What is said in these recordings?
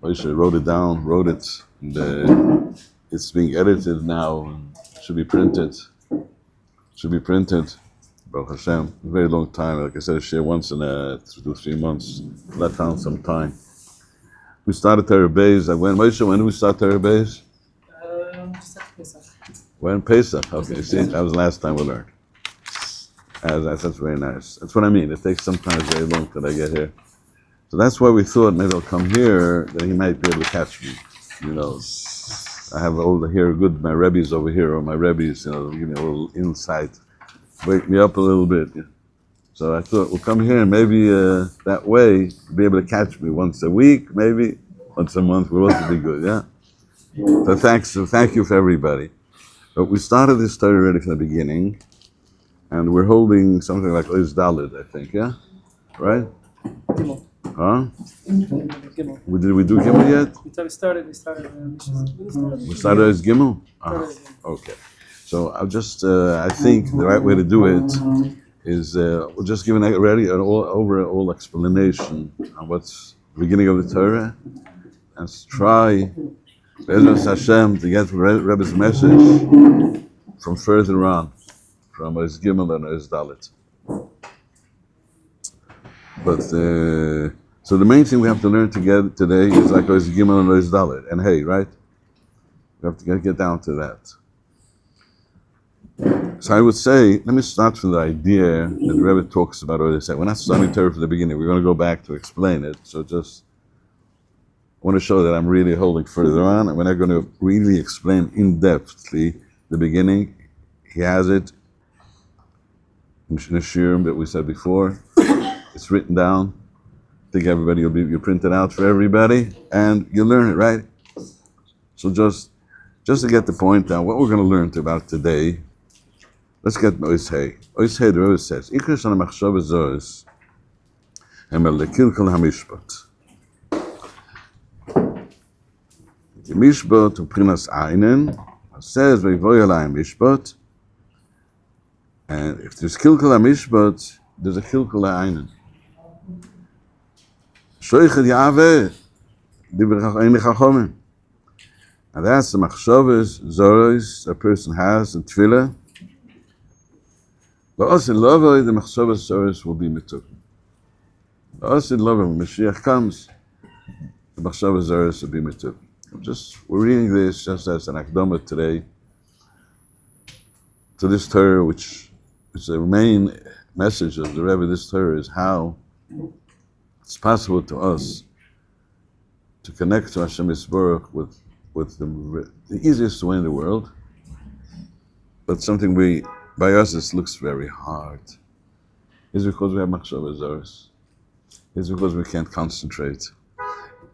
Moshe wrote it down, and it's being edited now, and should be printed. Baruch Hashem, a very long time. Like I said, I share once in 3 months. Let down some time. We started Torah Beis. When did we start Torah Beis? Just after Pesach. When? Pesach. Okay, see, that was the last time we learned. That's very nice. That's what I mean. It takes sometimes very long till I get here. So that's why we thought maybe I'll come here, that he might be able to catch me. You know, I have all the here good, my Rebbe's over here, or my Rebbe's, you know, give me a little insight, wake me up a little bit. Yeah. So I thought we'll come here and maybe that way be able to catch me once a week, maybe once a month. Will also be good, yeah. So thank you for everybody. But we started this story already from the beginning, and we're holding something like Ois Daled, I think, yeah, right? Gimel. Huh? Gimel. Did we do Gimel yet? We started. We started as Gimel? Okay. So I'll just, I think the right way to do it is we'll just give an overall explanation on what's the beginning of the Torah, and try, Be'ezus Hashem, to get Rebbe's message from further on, from Ois Gimel and Ois Dalet. But so the main thing we have to learn together today is like Ois Gimel and Ois Dalet, and hey, right? We have to get down to that. So I would say, let me start from the idea that the Rebbe talks about what he said. We're not starting Torah from the beginning. We're going to go back to explain it. So just I want to show that I'm really holding further on, and we're not going to really explain in-depthly the beginning. He has it in the shiur that we said before. It's written down. I think everybody you print it out for everybody, and you learn it, right? So just to get the point down, what we're going to learn about today. Let's get Ois Hey. Ois Hey, the Rebbe says, Ikar Shana Machshava Zois, Emel Lekilkal HaMishpat. The Mishpat, Uprinas Einen, says, Veivoy Alai Mishpat, and if there's Kilkal HaMishpat, there's a Kilkal HaEinen. Shoichad Yaveh, Divrach Ein Chachomim. And that's the Machshavas, Zois, a person has in Tefillah. But also in Lovoi, the Machshavas Zois will be mituk. Also in Lovoi, when Mashiach comes, the Machshavas Zois will be mituk. We're reading this just as an akdama today to this Torah, which is the main message of the Rebbe. This Torah is how it's possible to us to connect to Hashem Yisborach with the easiest way in the world, but something by us it looks very hard. It's because we have machshavas zoros. It's because we can't concentrate.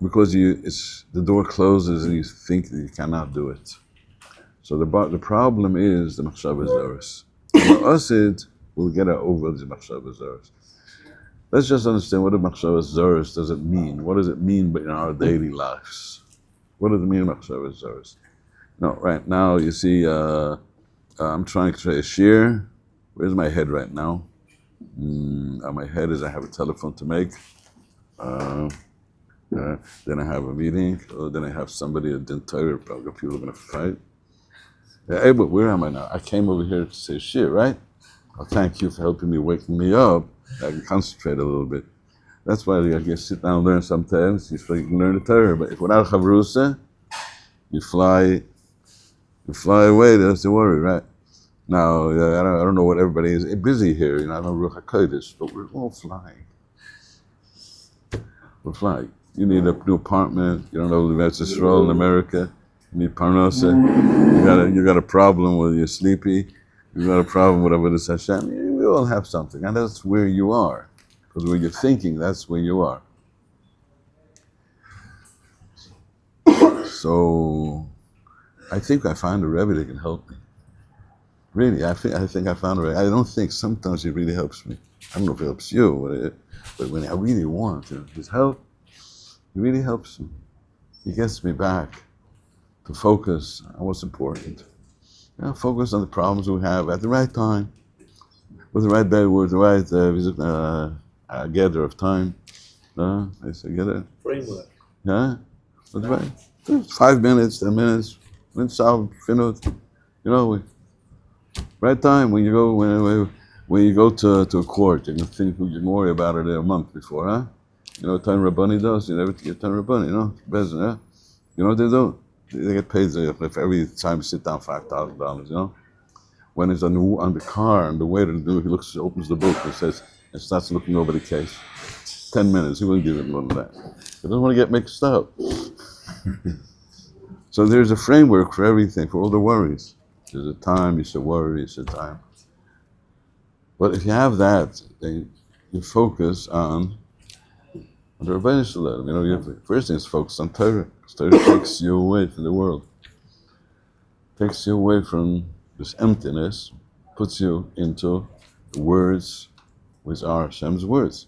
Because the door closes and you think that you cannot do it. So the problem is the machshavas zoros. For us, we'll get over the machshavas zoros. Let's just understand what the machshavas zoros does it mean. What does it mean in our daily lives? What does it mean, machshavas zoros? No, right now you see, I'm trying to say a shiur. Where's my head right now? On my head is I have a telephone to make. Then I have a meeting. Then I have somebody at the Torah. Probably people are going to fight. Hey, but where am I now? I came over here to say shiur, right? Well, thank you for helping me, waking me up. I can concentrate a little bit. That's why you can sit down and learn sometimes. You can learn the Torah, but if without chavrusa, you fly away. That's the worry, right? Now, I don't know what everybody is busy here. I don't know Ruach HaKodesh, but we're all flying. We're flying. You need a new apartment. You don't know the Eretz Yisrael in America. You need parnasa. You got a problem with you're sleepy. You got a problem with Avodas Hashem. We all have something, and that's where you are. Because when you're thinking, that's where you are. So, I think I found a Rebbe that can help me. Really, I think I found a Rebbe. I don't think sometimes he really helps me. I don't know if it helps you, but when I really want his help, he really helps me. He gets me back to focus on what's important. Focus on the problems we have at the right time, with the right with the right gather of time. I say gather. Yeah? That's right. 5 minutes, 10 minutes, right time when you go to a court, you can think you can worry about it a month before, huh? You know what Tan Rabbani does? You never get Tan Rabbani, Bezin, yeah? You know what they do? They get paid if every time you sit down $5,000, When he's on the car and the waiter he opens the book and starts looking over the case. 10 minutes, he wouldn't give him more than that. He doesn't want to get mixed up. So there's a framework for everything, for all the worries. There's a time you should worry, it's a time. But if you have that, then you focus on the Rebbeinu Shalom. First thing is focus on Torah. Torah takes you away from the world. Takes you away from this emptiness, puts you into the words which are Hashem's words.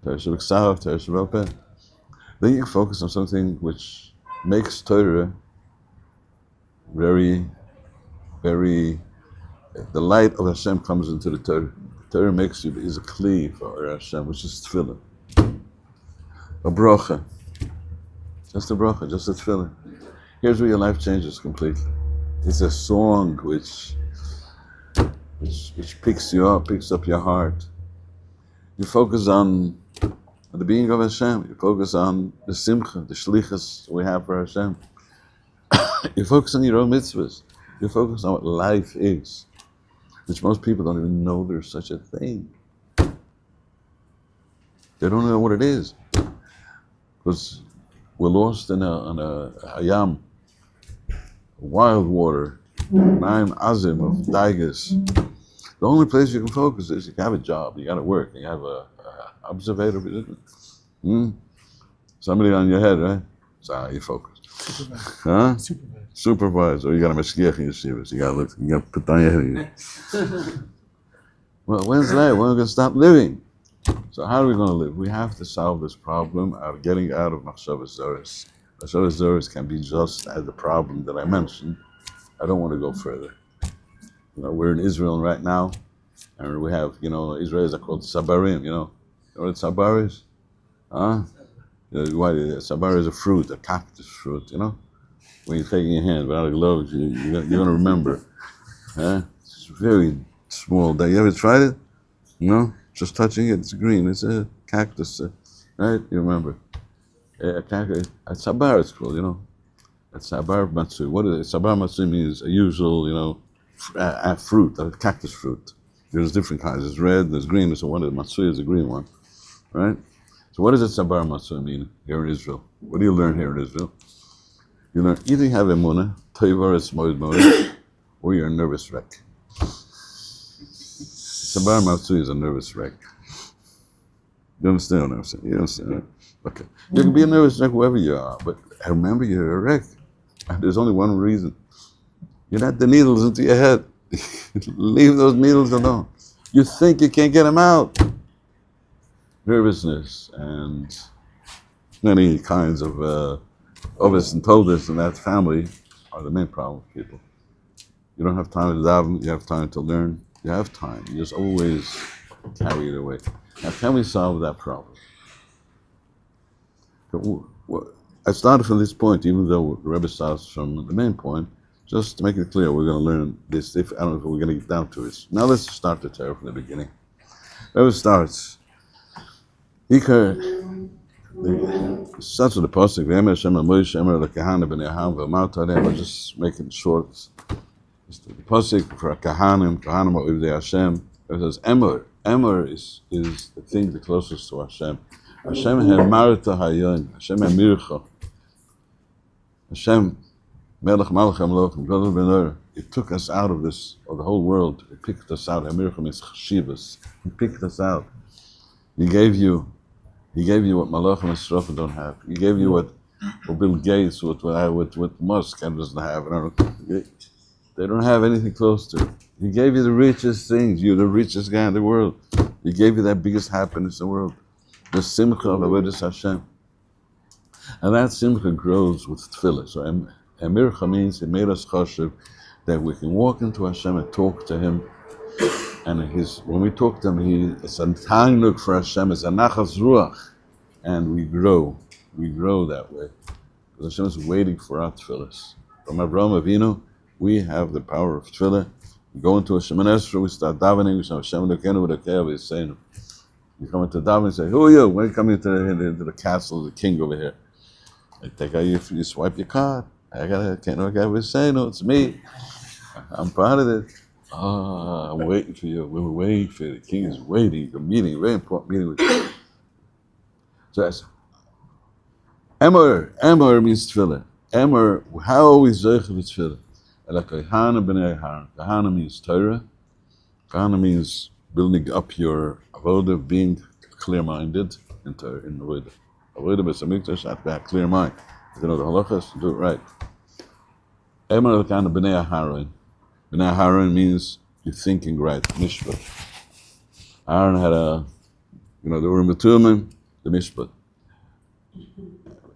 Torah Shabbat, Torah Shabbat. Then you focus on something which makes Torah very, very. The light of Hashem comes into the Torah. Torah is a kli for Hashem, which is tefillah. A bracha. Just a bracha, just a tefillah. Here's where your life changes completely. It's a song which picks you up, picks up your heart. You focus on the being of Hashem. You focus on the simcha, the shlichus we have for Hashem. You focus on your own mitzvahs. You focus on what life is, which most people don't even know there's such a thing. They don't know what it is. Because we're lost in a hayam, wild water, 9 azim of daigas. The only place you can focus is you have a job, you got to work, you have a observator position. Somebody on your head, right? That's how you focus. Supervisor. Huh? Supervisor. Supervisor. Or you got a mashgiach in your shivas. You got to put down your head. Well, when's that? When are we going to stop living? So how are we going to live? We have to solve this problem of getting out of machshavas zoros. Machshavas zoros can be just as the problem that I mentioned. I don't want to go further. We're in Israel right now, and we have, Israelis are called sabarim, You know what sabar is? Huh? Sabar is a fruit, a cactus fruit, When you take it in your hand without a glove, you're going to remember. Huh? It's very small. You ever tried it? No? Just touching it, it's green. It's a cactus, right? You remember. A cactus, a sabar it's called, A sabar matzui. What is it? Sabar matzui means a usual, a fruit, a cactus fruit. There's different kinds. There's red, there's green. So one of the matzui is a green one, right? So what does a sabar matzui mean here in Israel? What do you learn here in Israel? You learn either you have emunah, toivar is moed, or you're a nervous wreck. Sabar matzui is a nervous wreck. You understand what I'm saying? You understand, right? Okay. You can be a nervous wreck whoever you are, but remember you're a wreck. And there's only one reason. You let the needles into your head. Leave those needles alone. You think you can't get them out. Nervousness and many kinds of ovis and toldus in that family are the main problem with people. You don't have time to daven, you have time to learn, you have time. You just always carry it away. Now, can we solve that problem? I started from this point, even though the Rebbe starts from the main point, just to make it clear, we're going to learn this. I don't know if we're going to get down to it. Now let's start the Torah from the beginning. Rebbe starts. Starts with the pasuk. We're just making it short. The pasuk for Kahanim are with Hashem. It says Emor. Emor is the thing the closest to Hashem. Hashem Marta Hayon. Hashem Mircha. Hashem Melech Malach Amlochim. God Benor. He took us out of the whole world. He picked us out. Mircha means chshivas. He picked us out. He gave you what Malach and Srafim don't have. He gave you what Bill Gates, what Musk doesn't have. They don't have anything close to it. He gave you the richest things. You're the richest guy in the world. He gave you that biggest happiness in the world. The simcha of Avodas Hashem. And that simcha grows with tefillah. So Emircha means he made us chashiv that we can walk into Hashem and talk to Him. And when we talk to Him, it's a tainuk for Hashem. It's a nachas ruach, and we grow. we grow that way. Because Hashem is waiting for our tefillahs. From Avraham Avinu, we have the power of tefillah. We go into a Shemoneh Esrei, we start davening, we say, Hashem Elokeinu v'Elokei Avosseinu. You come into davening and say, who are you? When you come into the castle, the king over here. I take out you swipe your card. It's me. I'm part of it. I'm waiting for you. We were waiting for you. The king is waiting. A meeting, a very important meeting with you. So that's Emor. Emor means tefillah. Emor, how are we zeicher with tefillah? Kahana b'nei Aaron. Kahana means Torah. Kahana means building up your avodah, being clear-minded in Torah, in avodah. Avodah b'samikdash, have to have clear mind. You know the halachas, do it right. Emor kahana b'nei Aaron. B'nei Aaron means you're thinking right. Mishpat. Aaron had the Urim Tumim, the Mishpat.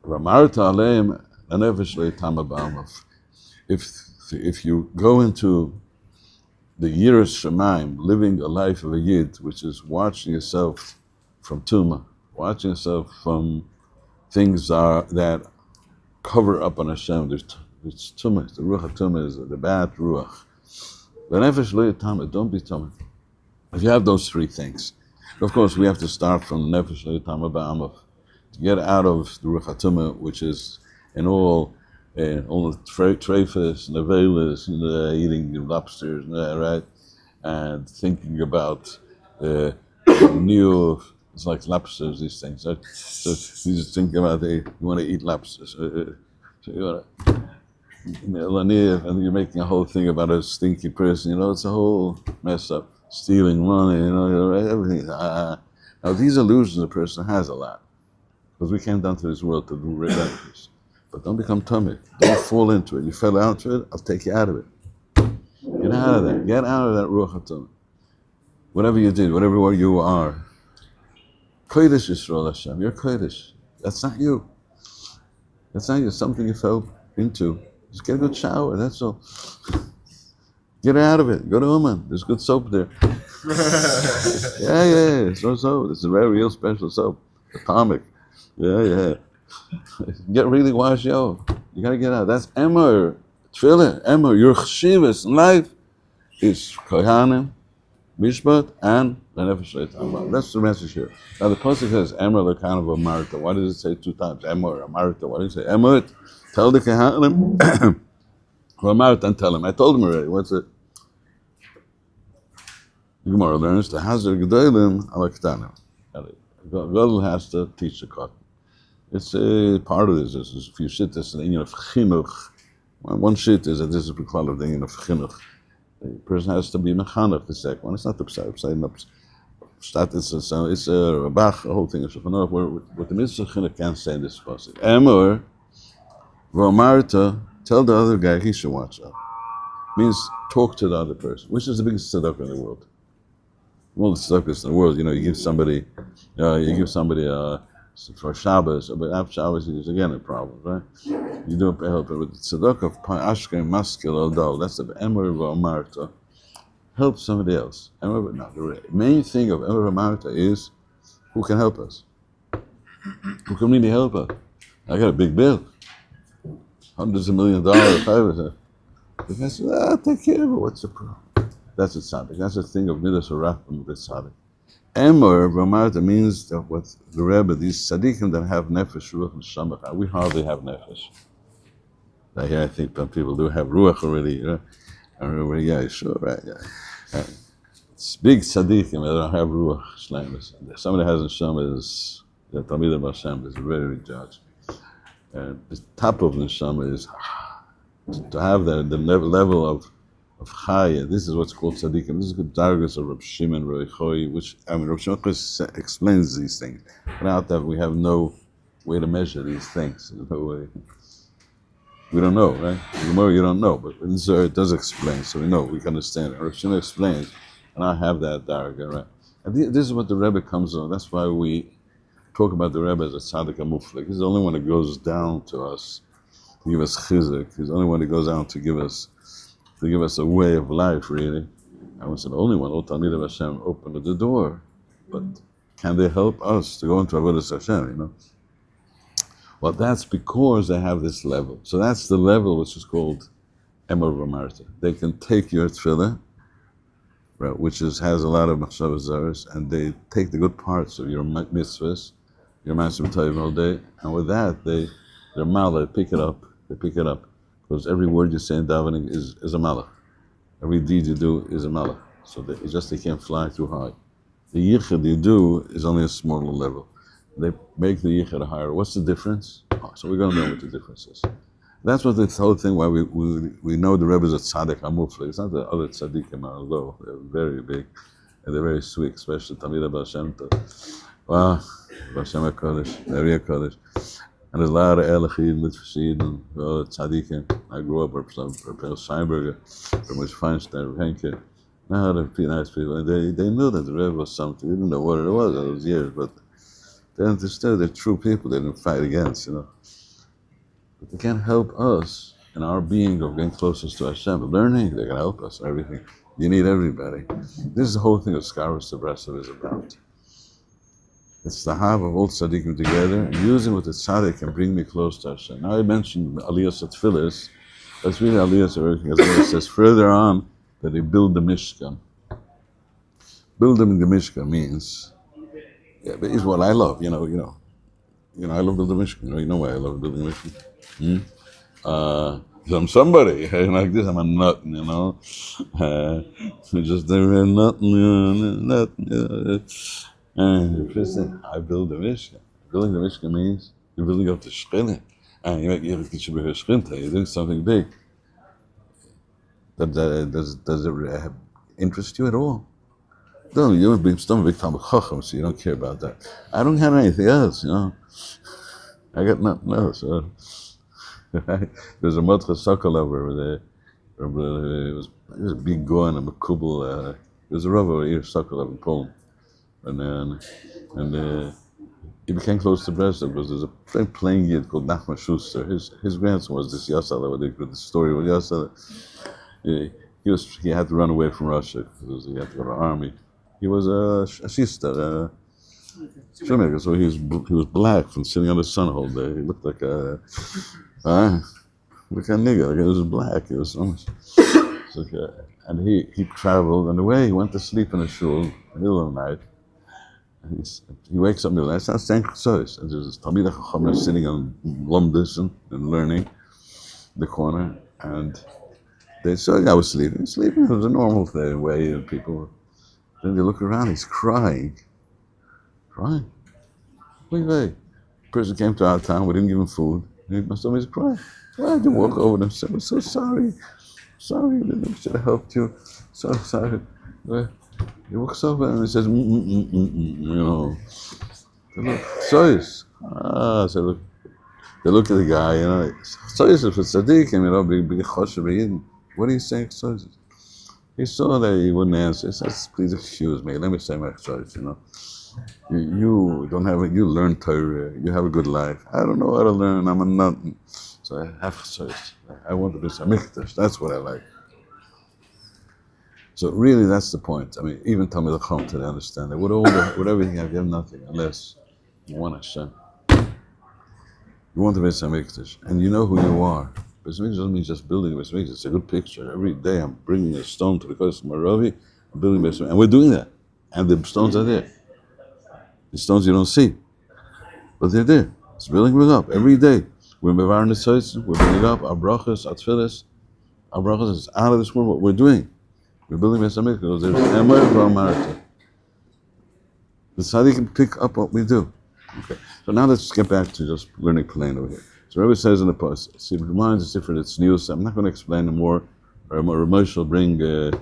Ramarta aleim anefesh leitama ba'amav. If you go into the Yiras Shamayim, living a life of a Yid, which is watching yourself from Tumah, watching yourself from things that cover up on Hashem. It's Tumah, the Ruach HaTumah is the bad Ruach. Anefesh leitama, don't be Tumah. If you have those three things, of course we have to start from Nefesh leitama ba'amav. To get out of the Ruach HaTumah, which is in all the treifas and the velas, eating lobsters, right? And thinking about new, it's like lobsters, these things. Right? So you just think about you want to eat lobsters. So you want to, and you're making a whole thing about a stinky person. It's a whole mess up. Stealing money, right? Everything. Now these illusions a person has a lot. Because we came down to this world to do remedies. But don't become tummy. Don't fall into it. You fell out to it, I'll take you out of it. Get out of that. Get out of that Ruach HaTumah. Whatever you did, whatever you are. Kodesh Yisrael Hashem. You're Kodesh. That's not you. That's not you. Something you fell into. Just get a good shower, that's all. Get out of it. Go to Uman. There's good soap there. Yeah. It's no soap. It's a very real special soap. Atomic. Yeah. Get really washed out. You gotta get out. That's Emor. Tefillah. Emor. Your chshivas in life is Kohanim, Mishpat, and the Nefesh leitama. That's the message here. Now the pasuk says Emor lekana v'amarta. Why does it say two times? Emor, Amarta. Why does it say Emor? Tell the Kohanim v'amarta and tell him. I told him already. What's it? The Gemara learns the Hazar Gedolim ala Ketanim. God has to teach the Kohen. It's a part of this. If you sit this in the union of chinuch, one shit is that this is the call of the union of chinuch. The person has to be mechanech. The second one, it's not the psai up. It's a bach. The whole thing is what the mitzvah chinuch can't say in this passage. Emor v'amarta, tell the other guy he should watch out. Means talk to the other person, which is the biggest tzedakah in the world. All the tzedakahs in the world, you give somebody for Shabbos, but after Shabbos is again a problem, right? You do help it with the tzedakah of Ashkem Maskil Odal. That's the Emor v'amarta. Help somebody else. The main thing of Emor v'amarta is who can help us. Who can really help us? I got a big bill, $hundreds of millions. The guy says, take care of it. What's the problem? That's a tzaddik. That's a thing of midas harachman with the tzaddik. Emor v'amarta means that what the Rebbe, these tzaddikim that have nefesh, ruach, and shamach, we hardly have nefesh. Here I think that people do have ruach already. Yeah, sure, right. Yeah. It's big tzaddikim that don't have ruach shleimus. Somebody has a neshama is the Talmid of Hashem is a very big judge. And the top of the neshama is to have the level of chaya. This is what's called tzaddikim. This is the dargas of Reb Shimon Roichoi, which Reb Shimon explains these things. Without that, we have no way to measure these things. There's no way. We don't know, right? The more you don't know, but it does explain, so we know, we can understand it. Reb Shimon explains, and I have that darga, right? And this is what the Rebbe comes on. That's why we talk about the Rebbe as a tzaddik amuflik. He's the only one that goes down to us to give us chizuk. He's the only one that goes down to give us a way of life, really. I was the only one. All Talmid of Hashem opened the door, but can they help us to go into Avodas Hashem? Well, that's because they have this level. So that's the level which is called Emor V'Marta. They can take your tefillah, right, which has a lot of machshavas zaros, and they take the good parts of your mitzvahs, your master b'tayim all day, and with that their mouth, they pick it up, because every word you say in davening is a malach. Every deed you do is a malach. So they can't fly too high. The yichud you do is only a smaller level. They make the yichud higher. What's the difference? Oh, so we're going to know what the difference is. That's what this whole thing, why we know the Rebbe is a tzaddik amufli. It's not the other tzaddikim, although they're very big and they're very sweet, especially Tamid Baal Shem Tov. Wow, Baal Shem HaKadosh, Ari HaKadosh. And there's a lot of Elachid, Litzvashid, and tzaddikim. I grew up with Rav Steinberger, from Moshe Feinstein, Rav Henke. Now they're pretty nice people. And they knew that the Rebbe was something. They didn't know what it was in those years, but they understood they're true people they didn't fight against, But they can't help us in our being of getting closest to Hashem. Learning, they can help us, everything. You need everybody. This is the whole thing of Skaros Tebrasav is about. It's the half of all tzaddikim together, and using what the tzaddik can bring me close to Hashem. Now I mentioned Aliyas Atfilis. That's really Aliyas of everything. As it says further on, that they build the Mishkan. Building the Mishkan means, but it's what I love, I love building the Mishkan. You know why I love building the Mishkan? I'm somebody like this. I'm a nut, just there nut. And I build the Mishkan. Building the Mishkan means you're building up the Shechina, and you you're doing something big. Does it interest you at all? No, you're being some big Talmud Chacham, so you don't care about that. I don't have anything else, I got nothing else. There's a Mordechai Sokolov over there. He was a big guy and a makubal. He was a Rav over here, Sokolov in Poland, and he became close to Breslov because there's a playing yid called Nachman Schuster. His grandson was this Yasala. What they the story with Yasala. He had to run away from Russia because he had to go to the army. He was a shista, shoemaker, so he was black from sitting on the sun all day. He looked like a nigger. Like he was black. He was almost and he traveled. On the way, he went to sleep in a shul in the middle of the night. And he wakes up in the middle of the night. Starts saying chassos, and there's this Talmidei Chacham sitting on Lomdus and learning in the corner, and they saw I was sleeping. Sleeping was a normal thing, way of people. Then they look around, he's crying. Wait. Person came to our town, we didn't give him food. He must have been crying. So I had to walk over and say, I'm so sorry. Sorry, we should have helped you. So sorry. He walks over and he says, So look. They look at the guy, So is for tzaddikim, big choshev. What are you saying, Choshev? He saw that he wouldn't answer. He says, please excuse me, let me say my Choshev, You don't have you learn Torah, you have a good life. I don't know how to learn, I'm a nut. So I have Choshev. I want to be samikdash, that's what I like. So really that's the point. I mean, even Talmidei Chacham today understand that with everything you have nothing unless you want Hashem. You want to be Mikdash, and you know who you are. Beis Mikdash doesn't mean just building a Beis Mikdash. It's a good picture. Every day I'm bringing a stone to the Kodesh Maravi, I'm building Beis Mikdash, and we're doing that. And the stones are there. The stones you don't see, but they're there. It's building up every day. We're mevarin the tzitz, we're building up our brachas, our tefillas. Our brachas is out of this world. What we're doing, we're building Beis Mikdash because there's Emor V'Marta. The tzaddik can pick up what we do. Okay, so now let's get back to just learning plain over here. So Rebbe says in the post, see, it reminds us different, it's new, so I'm not going to explain it more. Ramesh will bring a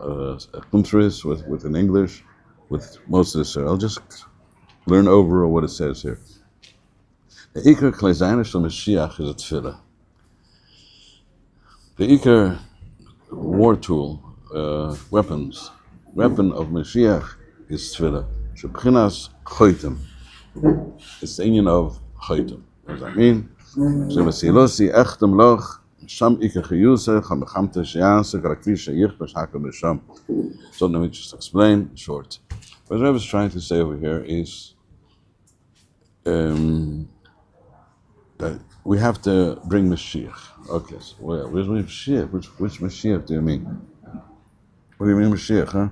kumtris with in English, with most of this. I'll just learn over what it says here. The Iker Klei Shel Mashiach is a tefillah. The Iker war tool, weapon of Mashiach is tefillah. Shebchinas choitem. It's the union of choitem. What does that mean? Shebasilosi echtem loch sham Iker chiyuseh chamechamte sheyaseh karakvi sheyich b'shaka b'sham. So let me just explain short. What the Rebbe is trying to say over here is we have to bring Mashiach. Okay, so where's Mashiach? Which Mashiach do you mean? What do you mean Mashiach, huh?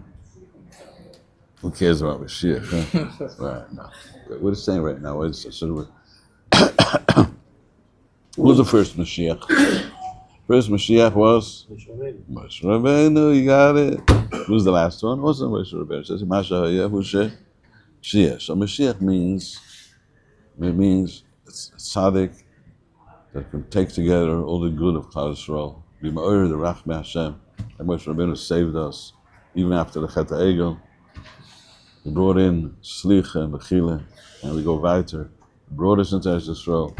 Who cares about Mashiach, huh? Right, no. We're the same right now. Who's the first Mashiach? First Mashiach was Moshe Rabbeinu, you got it. Who's the last one? Wasn't Moshe Rabbeinu? It says Mashiach, Mashiach. So Mashiach means it's a tzaddik that can take together all the good of Klal Yisrael. Be ma'or the Rachmei Hashem. And Moshe Rabbeinu saved us even after the Chet HaEgel. He brought in Slicha and Bechila, and we go weiter. He brought us into Eretz Yisrael.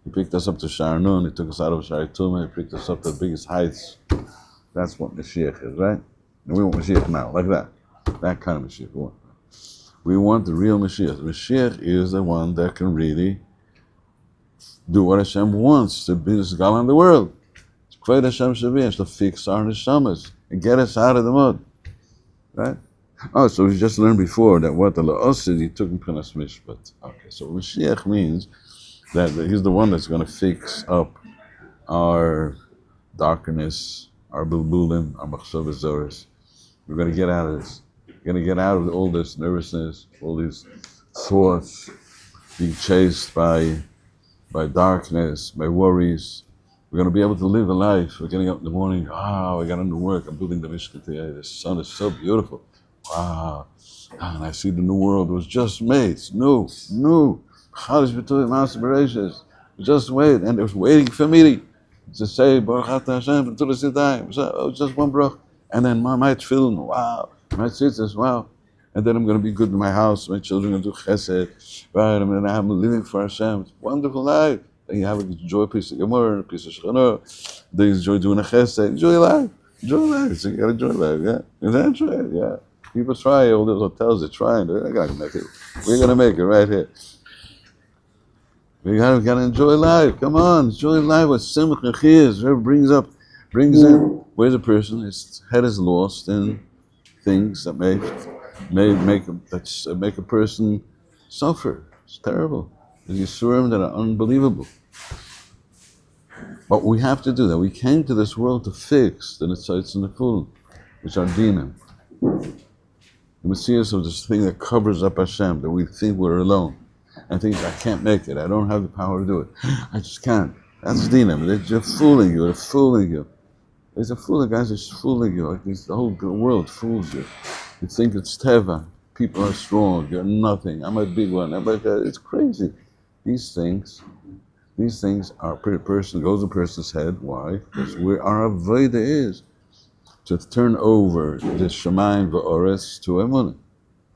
He picked us up to Shar Nun, he took us out of Shar Tumah, he picked us up to the biggest heights. That's what Mashiach is, right? And we want Mashiach now, like that. That kind of Mashiach. We want the real Mashiach. Mashiach is the one that can really do what Hashem wants, to be this God in the world. To create Hashem Shavish, to fix our neshamas and get us out of the mud. Right? Oh, so we just learned before that what the La'osid, he took in Pinas Mishpat. Okay, so Mashiach means that he's the one that's going to fix up our darkness, our bulbulim, our machshavas zoros. We're going to get out of this. We're going to get out of all this nervousness, all these thoughts, being chased by darkness, by worries. We're going to be able to live a life. We're getting up in the morning, I got into work, I'm building the Mishkan today, the sun is so beautiful. Wow. And I see the new world was just made. It's new. Just wait. And it was waiting for me to say, Baruch Atah Hashem, so just one brach. And then my tefillin, wow. My tzitzis, wow. And then I'm going to be good in my house. My children are going to do chesed. Right, I'm going to have a living for Hashem. It's a wonderful life. Then you have a joy piece of Gemara, a piece of Shechana. Then you enjoy doing a chesed. Enjoy life. So you got to enjoy life, yeah? Is that enjoy it? Yeah. People try, all those hotels, they're trying. They're not going to make it. We're going to make it right here. We got to enjoy life. Come on, enjoy life with simcha chiyas. Whoever brings in. Where's a person? His head is lost in things that make a person suffer. It's terrible. There's yisurim that are unbelievable. But we have to do that. We came to this world to fix the netzites and the kul, which are dinim. The Messias of this thing that covers up Hashem, that we think we're alone. And think, I can't make it, I don't have the power to do it. I just can't. That's dinim. They're fooling you, There's a fool, the guys are fooling you, like the whole world fools you. You think it's teva, people are strong, you're nothing, I'm a big one, it's crazy. These things are a person, goes a person's head. Why? Because where our avodah is to turn over the Shemayim v'Oretz to emunah.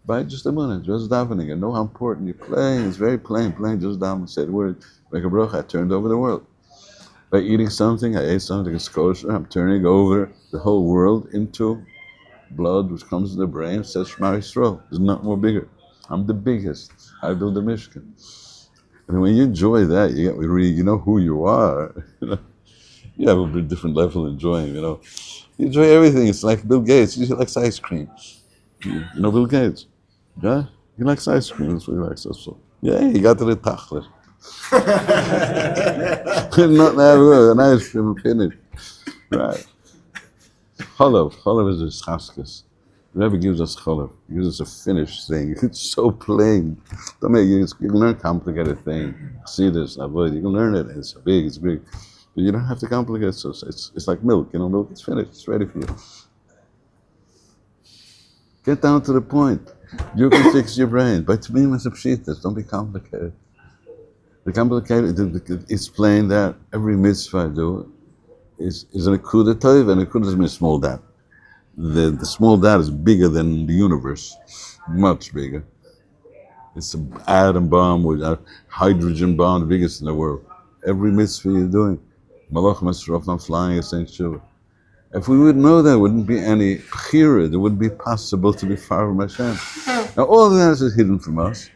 By just emunah, just davening. And know how important you're playing. It's very plain, just daven and say the word. Make a bracha, I turned over the world. By eating something, I ate something that's kosher, I'm turning over the whole world into blood which comes to the brain, says Shema Yisrael. There's nothing more bigger. I'm the biggest. I build the Mishkan. And when you enjoy that, you know who you are. You have a different level of enjoying, You enjoy everything. It's like Bill Gates. He likes ice cream. You know Bill Gates? Yeah? He likes ice cream. That's what he likes. So. Yeah, he got to the tachlis. Not that an ice cream finish. Right. Kollel is a chaskes. The Rebbe gives us kollel. He gives us a finished thing. It's so plain. You can learn complicated thing. See this, avoid. You can learn it. It's big. But you don't have to complicate it. So it's like milk. Milk is finished. It's ready for you. Get down to the point. You can fix your brain. But to me, don't be complicated. The complicated, it's plain that every mitzvah I do is an akudah tov, and akudah doesn't mean small dot. The small dot is bigger than the universe, much bigger. It's an atom bomb with a hydrogen bomb, the biggest in the world. Every mitzvah you're doing, Malach Masraf, I'm flying a Saint Shuvah. If we would know that, there wouldn't be any chira, it wouldn't be possible to be far from Hashem. Now all of that is hidden from us.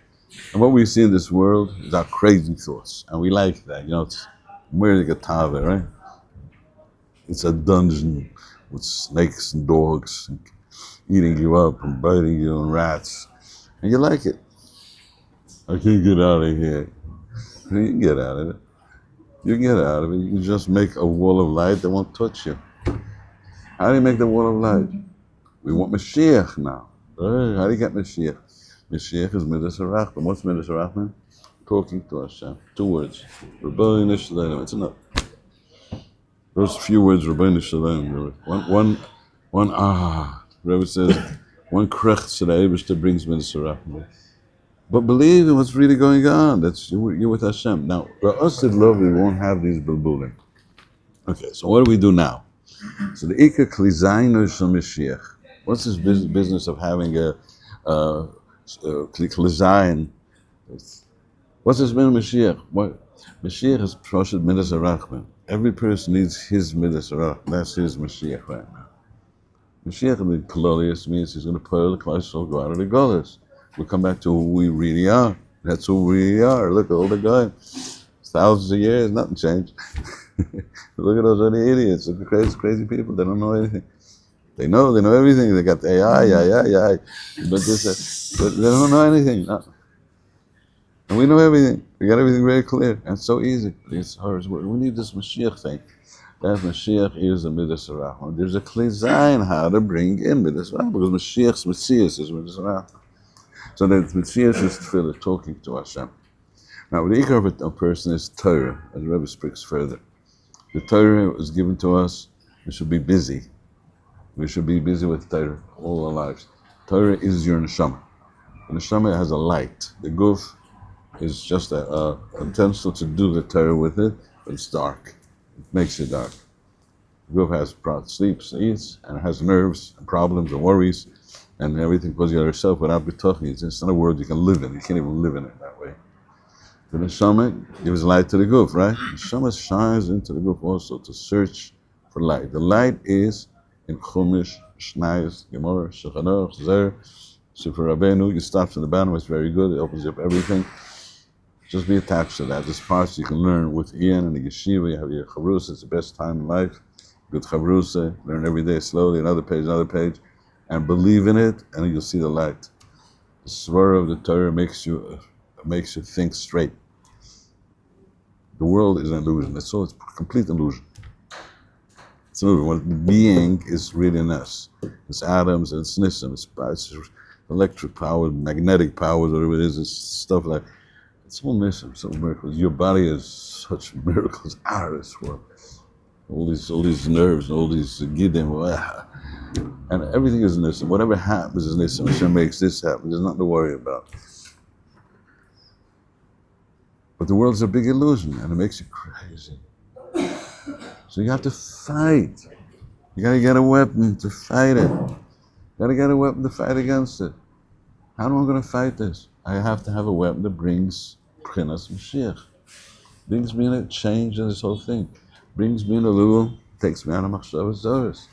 And what we see in this world is our crazy thoughts. And we like that, it's merely gatava, right? It's a dungeon with snakes and dogs and eating you up and biting you and rats. And you like it. I can't get out of here. You can get out of it. You can get out of it. You can just make a wall of light that won't touch you. How do you make the wall of light? We want Mashiach now. How do you get Mashiach? Mashiach is Midas HaRachman. What's Midas HaRachman? Talking to Hashem. 2 words. Rabbeinu Shalom. It's enough. Those few words, Rabbeinu Shalom. One Rebbe says, one krech to the Eibishter brings Midas HaRachman. But believe in what's really going on. That's you're with Hashem. Now, for us at love, we won't have these bulbulim. Okay, so what do we do now? So the Ikar Klizainu Shel Mashiach. What's this business of having a Klizayin? What's this mean Mashiach? What? Mashiach is Proshet Midas HaRachman. Every person needs his Midas HaRachman. That's his Mashiach right now. Mashiach in the kollel means he's going to put the Klal Yisrael go out of the gullus. We'll come back to who we really are. That's who we really are. Look, all the guys, thousands of years, nothing changed. Look at those other idiots. Look at crazy people. They don't know anything. They know everything. They got the AI. But they don't know anything. No. And we know everything. We got everything very clear. And it's so easy. It's hard. We need this Mashiach thing. That Mashiach is a Midas HaRachman. There's a Klizayin how to bring in Midas HaRachman, because Mashiach's Messias is Midas HaRachman. So that Messias is tefillah, talking to Hashem. Now, the ikar of a person is Torah, as the Rebbe speaks further. The Torah is given to us. We should be busy. We should be busy with Torah all our lives. Torah is your neshama. The neshama has a light. The guf is just a utensil to do the Torah with it, but it's dark. It makes it dark. The guf has sleeps, eats, and it has nerves and problems and worries and everything because you're yourself without bitachon. It's not a world you can live in. You can't even live in it that way. The neshama gives light to the guf, right? The neshama shines into the guf also to search for light. The light is in Chumash, Shnayos, Gemara, Shulchan, Zer, Sefer Rabbeinu. You start from the bottom, it's very good. It opens up everything. Just be attached to that. There's parts you can learn with Ian and the yeshiva. You have your chavrusa. It's the best time in life. Good chavrusa. Learn every day slowly, another page. And believe in it, and you'll see the light. The svara of the Torah makes you think straight. The world is an illusion. It's a complete illusion. It's an illusion. What being is really in us. It's atoms, and it's Nissan, it's electric power, magnetic power, whatever it is. It's stuff like it's all Nissan, it's all miracles. Your body is such miracles out of this world. All these nerves, all these gidim. And everything is Nissan. Whatever happens is Nissan. Hashem makes this happen. There's nothing to worry about. But the world's a big illusion, and it makes you crazy. So you have to fight. You got to get a weapon to fight it. You got to get a weapon to fight against it. How am I going to fight this? I have to have a weapon that brings B'chinas Mashiach. Brings me in a change in this whole thing. Brings me in a little, takes me out of Machshavas Zoros.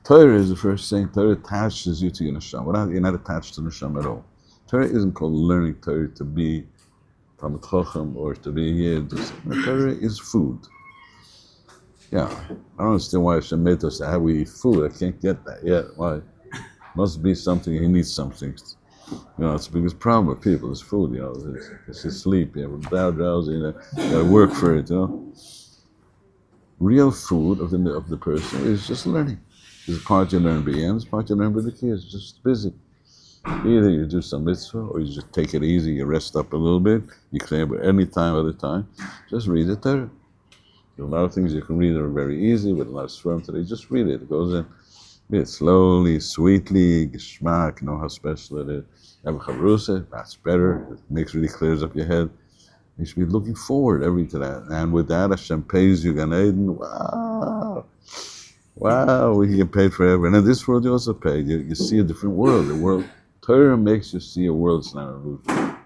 Torah is the first thing. Torah attaches you to your neshama. You're not attached to neshama at all. Torah isn't called learning Torah to be Talmid Chacham or to be Yid. Torah is food. Yeah, I don't understand why Hashem made us how we eat food. I can't get that yet. Why? Must be something. He needs something. It's the biggest problem with people is food. It's just sleep. We're drowsy. You gotta work for it. Real food of the person is just learning. There's a part you learn b'yam, there's a part you learn with the kids, just busy. Either you do some mitzvah, or you just take it easy, you rest up a little bit, you can but any time, other time, just read the Torah. There are a lot of things you can read that are very easy, with a lot of swarm today, just read it. It goes in, read it slowly, sweetly, geschmack, know how special it is. Have a chavrusa, that's better, it really clears up your head. You should be looking forward to that. And with that, Hashem pays you Gan Eden. Wow, we get paid forever. And in this world, you also pay. You see a different world. The world, Torah makes you see a world that's not an illusion.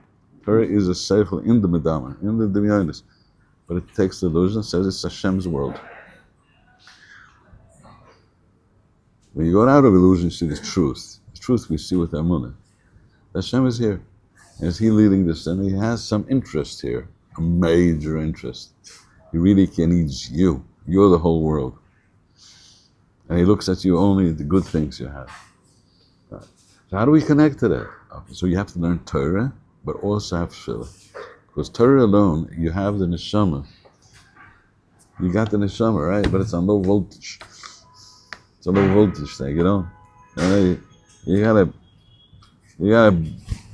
Torah is a seichel in the medama, in the demyonis. But it takes the illusion and says it's Hashem's world. When you go out of illusion, you see the truth. The truth we see with Amunah. Hashem is here. And is he leading this? And he has some interest here, a major interest. He really needs you. You're the whole world. And he looks at you only at the good things you have. Right. So how do we connect to that? Okay, so you have to learn Torah, but also have tefillah. Because Torah alone, you have the neshama. You got the neshama, right? But it's on low voltage. It's a low voltage thing, you know? You gotta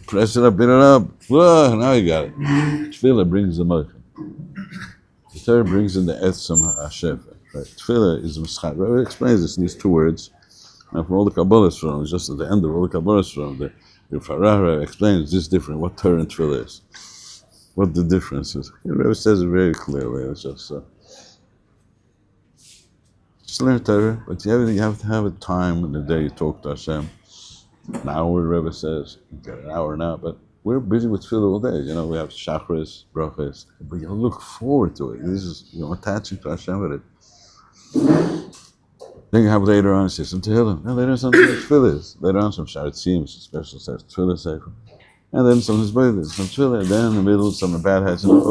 press it up, beat it up. Whoa, now you got it. Tefillah brings the malchut. The Torah brings in the etzem ha'shefa. Right? Tefillah is mischat. Rabbi explains this in these 2 words. And from all the Kabbalah's from, just at the end of all the Kabbalah's from, the Farah explains this different, what Torah and Tefillah is. What the difference is. The Rebbe says it very clearly. It's just learn Torah, but you have to have a time in the day you talk to Hashem. An hour, the Rebbe says, you get an hour now, but we're busy with Tefillah all day. You know, we have Shachris, Brachas, but you look forward to it. This is, attaching to Hashem with it. Then you have later on, say some Tehillim. And later on, some Tefillahs. Later on, some Sharatzim, some special says Tefillah Sefer. And then some Hisbodedus, some Tefillah. And then in the middle, some bad hats. And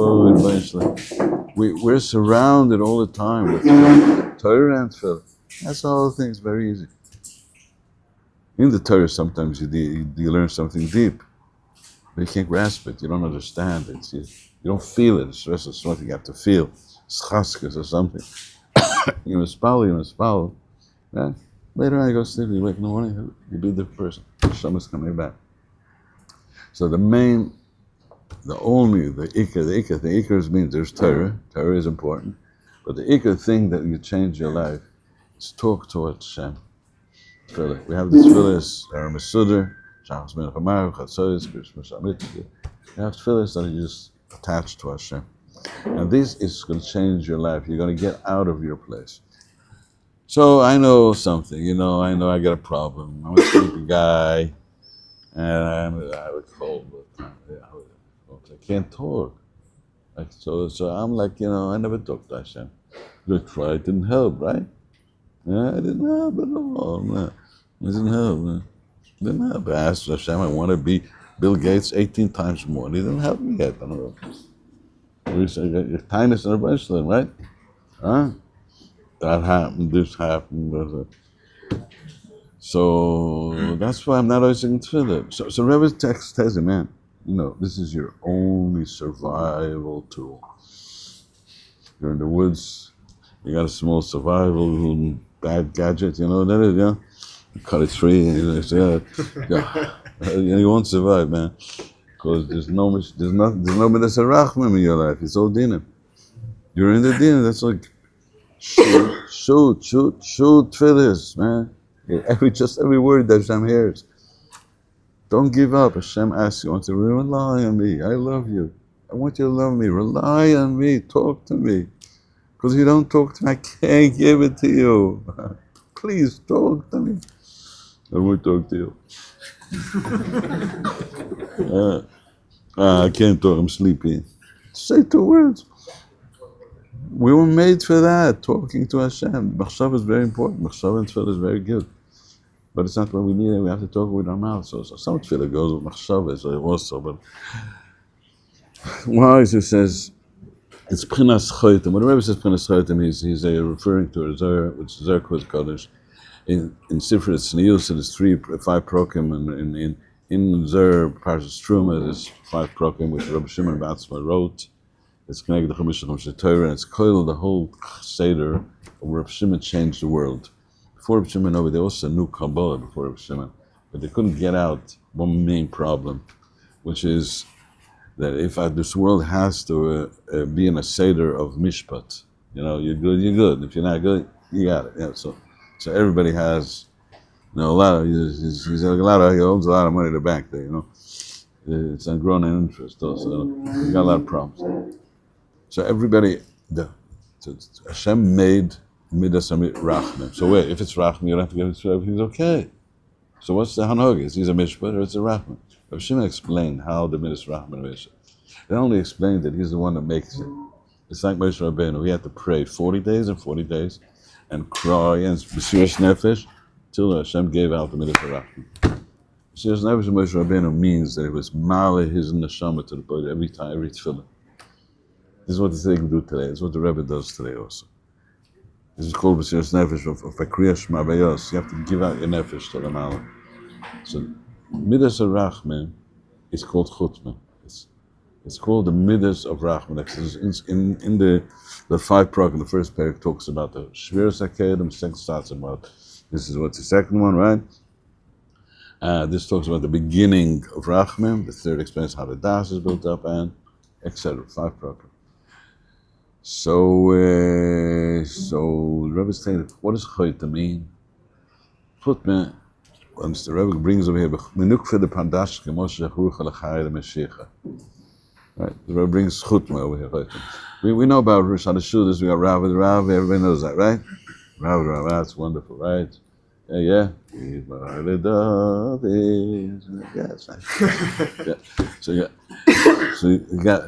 we're surrounded all the time with Torah and Tefillah. That's the whole thing. It's very easy. In the Torah, sometimes you learn something deep. But you can't grasp it. You don't understand it. You don't feel it. It's just something you have to feel. It's chaskas or something. You must follow. Right? Later on, you go to sleep, you wake in the morning, you be a different person. Hashem is coming back. So the ikar means there's Torah. Torah is important. But the ikar thing that you change your life is talk towards Hashem. We have the tefillahs that are Mesuder, Shachas Min Chamar, Chatzois, Christmas Amit. You have tefillahs that are just attached to Hashem. And this is going to change your life. You're going to get out of your place. So I know something, I know I got a problem. I'm a sleepy guy, and I have a cold. I can't talk. So I'm like, I never talked to Hashem. Good try, it didn't help, right? Yeah, it didn't help at all. No. It didn't help. No. It didn't help. I asked Hashem, I want to be Bill Gates 18 times more. He didn't help me yet. I don't know. We say, your kindness and a right? Huh? That happened, this happened. So that's why I'm not always saying Tefillah. So Rebbe's text tells him, man, this is your only survival tool. You're in the woods, you got a small survival bad gadget, that is, You cut a tree and you say, you won't survive, man. Because there's no midas harachmim in your life. It's all dinim. You're in the dinim. That's like shoot tefillahs, man. Every word that Hashem hears. Don't give up. Hashem asks you, to rely on me. I love you. I want you to love me. Rely on me. Talk to me. Because if you don't talk to me, I can't give it to you. Please talk to me. I won't talk to you. I can't talk, I'm sleepy. Say 2 words. We were made for that, talking to Hashem. Machshav is very important. Machshav and tefillah is very good. But it's not what we need. We have to talk with our mouth. So some tefillah goes with machshav also. But why he says it's Pchinas Chotem. When the Rebbe says Pchinas Chotem, he's referring to a Zohar, which is Zohar Kos Kodesh. In Sifra Tznius, there's 5 prokim, and in Zohar Parshas Truma, there's 5 prokim, which Rabbi Shimon Batzma wrote. It's connected to Chamisha Torah, and it's kollel the whole Seder of Rabbi Shimon changed the world. Before Rabbi Shimon, they also knew Kabbalah before Rabbi Shimon, but they couldn't get out one main problem, which is that if this world has to be in a Seder of Mishpat, you're good. If you're not good, you got it. Yeah, so everybody has, he owns a lot of money in the bank there, It's ungrown in interest also. You got a lot of problems. So everybody, Hashem made Midas Rachmim. So wait, if it's Rachmim, you don't have to get it through, everything's okay. So what's the Hanog? Is he a Mishpat or it's a Rachmim? Rav Shimon explained how the Midas Rachmim is. They only explained that he's the one that makes it. It's like Moshe Rabbeinu. He had to pray 40 days and cry and Mesiras Nefesh till Hashem gave out the Midas Rachmim. Mesiras Nefesh and Moshe Rabbeinu means that it was Male his neshama to the body every time, every tefillah. This is what the Tzaddik do today. This is what the Rebbe does today also. This is called Mesiras Nefesh of Kriya Shema Bayos. You have to give out your nefesh to the Male. So Midas Rachmim is called Chutmah. It's called the Midas of Rachman. In the 5 program, the first parak talks about the Shviras HaKedim, second starts about, this is what's the second one, right? This talks about the beginning of Rachman, the third explains how the Das is built up, and etc. 5 program. So the Rebbe is saying, what does Chayta mean? Chutme, once the Rebbe brings over here, Menuk for the Pandash, Moshe Rucha Lachai the Mashiach. Right, the Rebbe brings Chutme over here. We know about Rosh Hashanah, we got Rav, everybody knows that, right? Rav, that's wonderful, right? Yeah. Yeah, it's nice. So you got,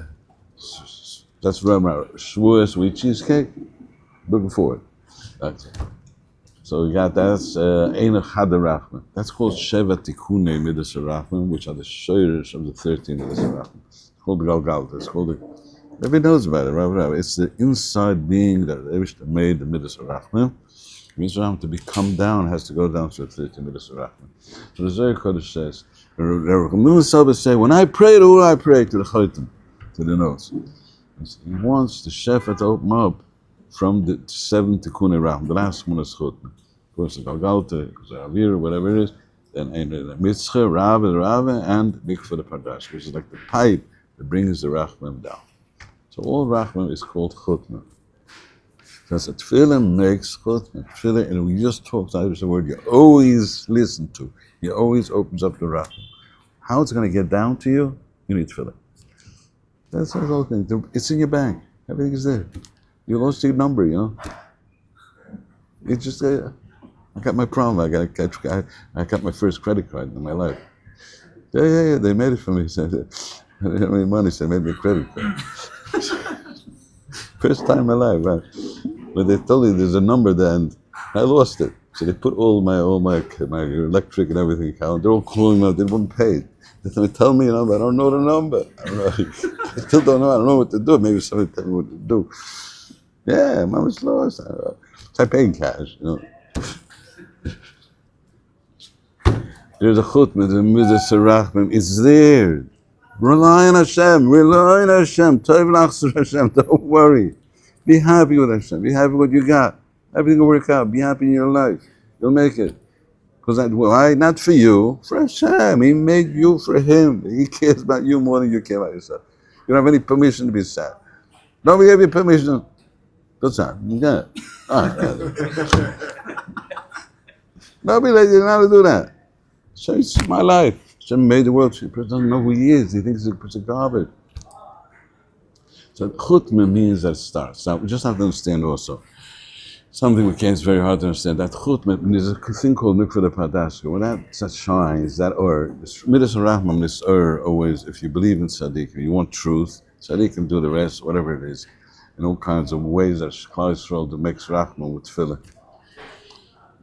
that's Rav, Shavuos, sweet cheesecake, looking forward. That's it. So we got that's Ein Echad Rachman. That's called Sheva Tikunei Midas Rachman, which are the shayrish of the 13 Midas Rachman. It's called Galgalta. It's called everybody knows about it, Rav. It's the inside being that Eivishter made the Midas Rachman. Midas to become down has to go down to the 13 Midas Rachman. So the Zohar Kodesh says, say, when I pray, to who I pray? To the Chaytim, to the notes. He wants the Shefa to open up from the 7 Tikunei Rachman. The last one is Chutme. Of course, the Galgalta, Avir, whatever it is. Then Mitzcha, Rava, and Mikveh the Pardash, which is like the pipe that brings the Rachman down. So all Rachman is called Chutme. Because a tefillah makes Chutme. Tefillah, and we just talked about the word you always listen to. He always opens up the Rachman. How it's going to get down to you? You need tefillah. That's the whole thing. It's in your bank. Everything is there. You lost your number, you know. It's just, I got my problem. I got my first credit card in my life. Yeah. They made it for me. I didn't have any money, so they made me a credit card. First time in my life, right? But they told me there's a number there, and I lost it. So they put all my electric and everything account. They're all calling me up. They wouldn't pay. They tell me a number. I don't know the number. I still don't know. I don't know what to do. Maybe somebody tell me what to do. Yeah, mom was lost. I pay in cash, you know. There's a chutmah, the midas rachman. It's there. Rely on Hashem. Tov l'achzor Hashem. Don't worry. Be happy with Hashem. Be happy with what you got. Everything will work out. Be happy in your life. You'll make it. Because why? Not for you. For Hashem. He made you for Him. He cares about you more than you care about yourself. You don't have any permission to be sad. Nobody gave you permission. Go sad. You got it. Nobody let you know how to do that. So it's my life. Hashem made the world. The person doesn't know who he is. He thinks it's a garbage. So chutmah means that it starts. Now we just have to understand also something we can't. It's very hard to understand. That chutmah, there's a thing called mikveh the pardash. When that shines, that midas rachman, this always. If you believe in tzaddik, you want truth, tzaddik can do the rest, whatever it is, in all kinds of ways that Klal Yisrael makes rachman with tefillah.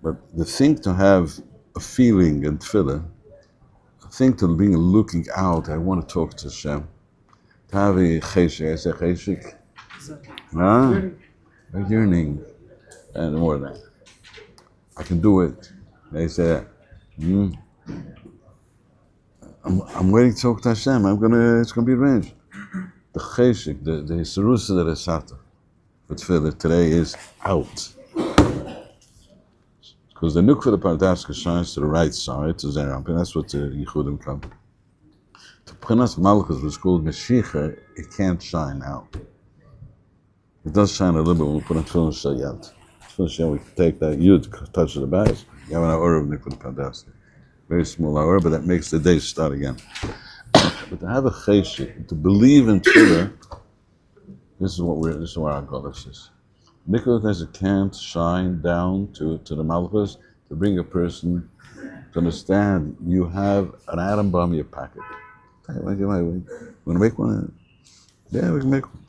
But the thing to have a feeling in tefillah, a thing to being looking out, I want to talk to Hashem. To have a cheshik, I say cheshik, a yearning, and more than that. I can do it. They say, I'm waiting to talk to Hashem. It's gonna be arranged. The cheshik, the hisarusa that is sata, but tefillah today is out. Because the nukva the pardaska shines to the right side, to Zerampin, that's what the Yichudim come. To Pchinas Malchus, which is called Meshicha, it can't shine out. It does shine a little bit when we put on Tefillin Shayat. Tefillin Shayat, we can take that Yud, touch the base. You have an hour of nukva the pardaska. Very small hour, but that makes the day start again. But to have a cheshik, to believe in Tefillah, this is where our Goddess is. Mikvah can't shine down to the Malchus to bring a person to understand you have an atom bomb in your pocket. Want to make one? Yeah, we can make one.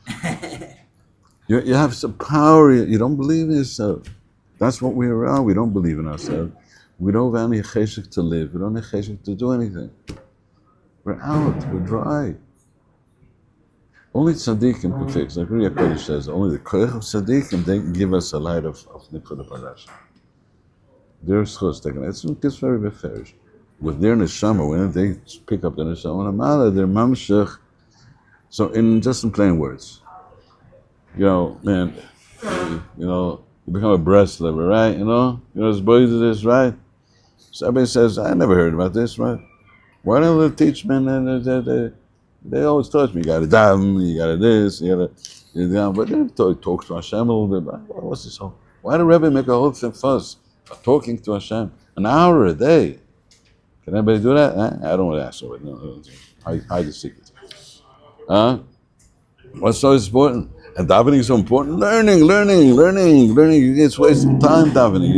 You have some power. You don't believe in yourself. That's what we are. We don't believe in ourselves. We don't have any cheshik to live. We don't have cheshik to do anything. We're out. We're dry. Only tzaddikim can fix. Like Riyah Kodesh says, only the koich of tzaddikim, they can give us a light of Nikvah the Pardash. Their schus, it's very beferish. With their neshama, when they pick up the neshama, they're mamshech So just in plain words, man, you become a breast liver, right? This boy did this, right? Somebody says, I never heard about this, right? Why don't they teach men? They always taught me, you got to daven, you got to this, but they talk to Hashem a little bit. What's this whole? Why did Rebbe make a whole thing fuss of talking to Hashem an hour a day? Can anybody do that? I don't want to ask for it. No. Hide the secret. What's so important? And davening is so important. Learning. It's wasting time davening.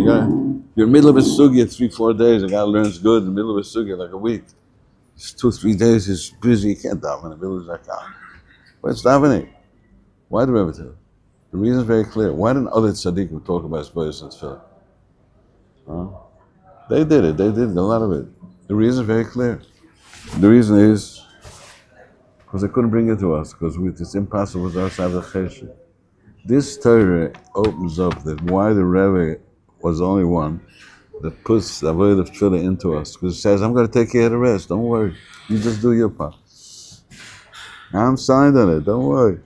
You're in the middle of a sugya 3-4 days. A guy learns good in the middle of a sugya like a week. It's 2-3 days. He's busy. He can't daven in the middle of the zakah. What's davening? Why do we ever tell? The reason is very clear. Why didn't other tzaddikim talk about Hisbodedus and tefillah? They did it. They did a lot of it. The reason is very clear. The reason is because they couldn't bring it to us, because it's impossible with us to have the chesed. This Torah opens up that why the Rebbe was the only one that puts the avodah of tefillah into us, because it says, I'm going to take care of the rest, don't worry. You just do your part. I'm signed on it, don't worry.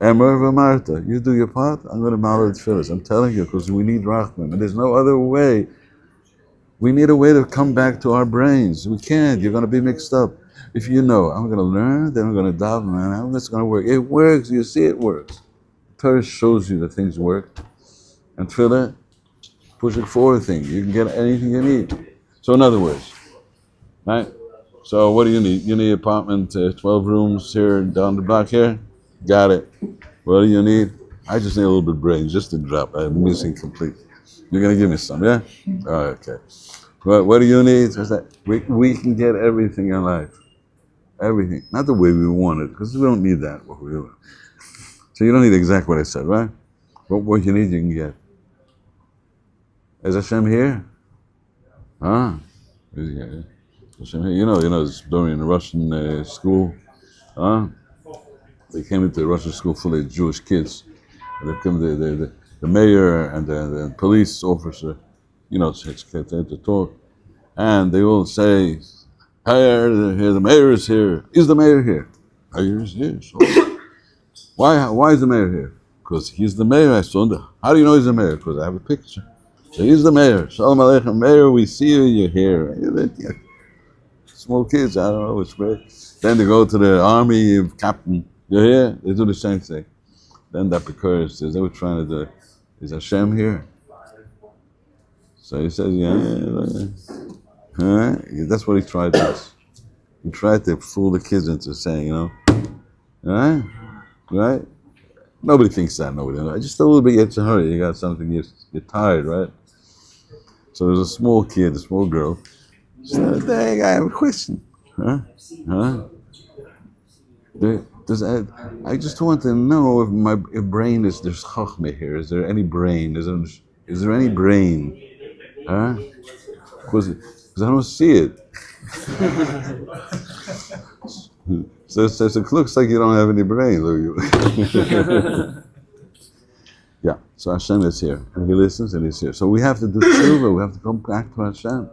Emer v'marta, you do your part, I'm going to malad tefillah. I'm telling you, because we need rachman, and there's no other way. We need a way to come back to our brains. We can't, you're going to be mixed up. If I'm going to learn, then I'm going to daven, and how it's going to work. It works, you see it works. The Torah shows you that things work. And tefillah, push it forward thing. You can get anything you need. So in other words, right? So what do you need? You need an apartment, 12 rooms here, down the block here? Got it. What do you need? I just need a little bit of brains, just a drop. I'm missing completely. You're going to give me some, yeah? All right, okay. What do you need? We can get everything in life. Everything. Not the way we want it, because we don't need that. So you don't need exactly what I said, right? But what you need, you can get. Is Hashem here? Is he here? Hashem here? It's during the Russian school. They came into the Russian school full of Jewish kids. They come the mayor and the police officer, to talk. And they all say, hey, the mayor is here. Is the mayor here? Mayor is here. So why is the mayor here? Because he's the mayor. How do you know he's the mayor? Because I have a picture. So he's the mayor. Shalom Aleichem, mayor, we see you, you're here. Small kids, I don't know, it's great. Then they go to the army, captain, you're here? They do the same thing. Then that occurs, they were trying to do, is Hashem here? So he says, that's what he tried to do. He tried to fool the kids into saying, right? Nobody thinks that, nobody knows. Just a little bit, you have to hurry, you got something, you're tired, right? So there's a small kid, a small girl. She said, dang, I have a question. I just want to know if brain there's chachma here. Is there any brain? Is there any brain? Because I don't see it. So it looks like you don't have any brain, do you? Yeah, so Hashem is here, and He listens, and He's here. So we have to do tshuva, we have to come back to Hashem.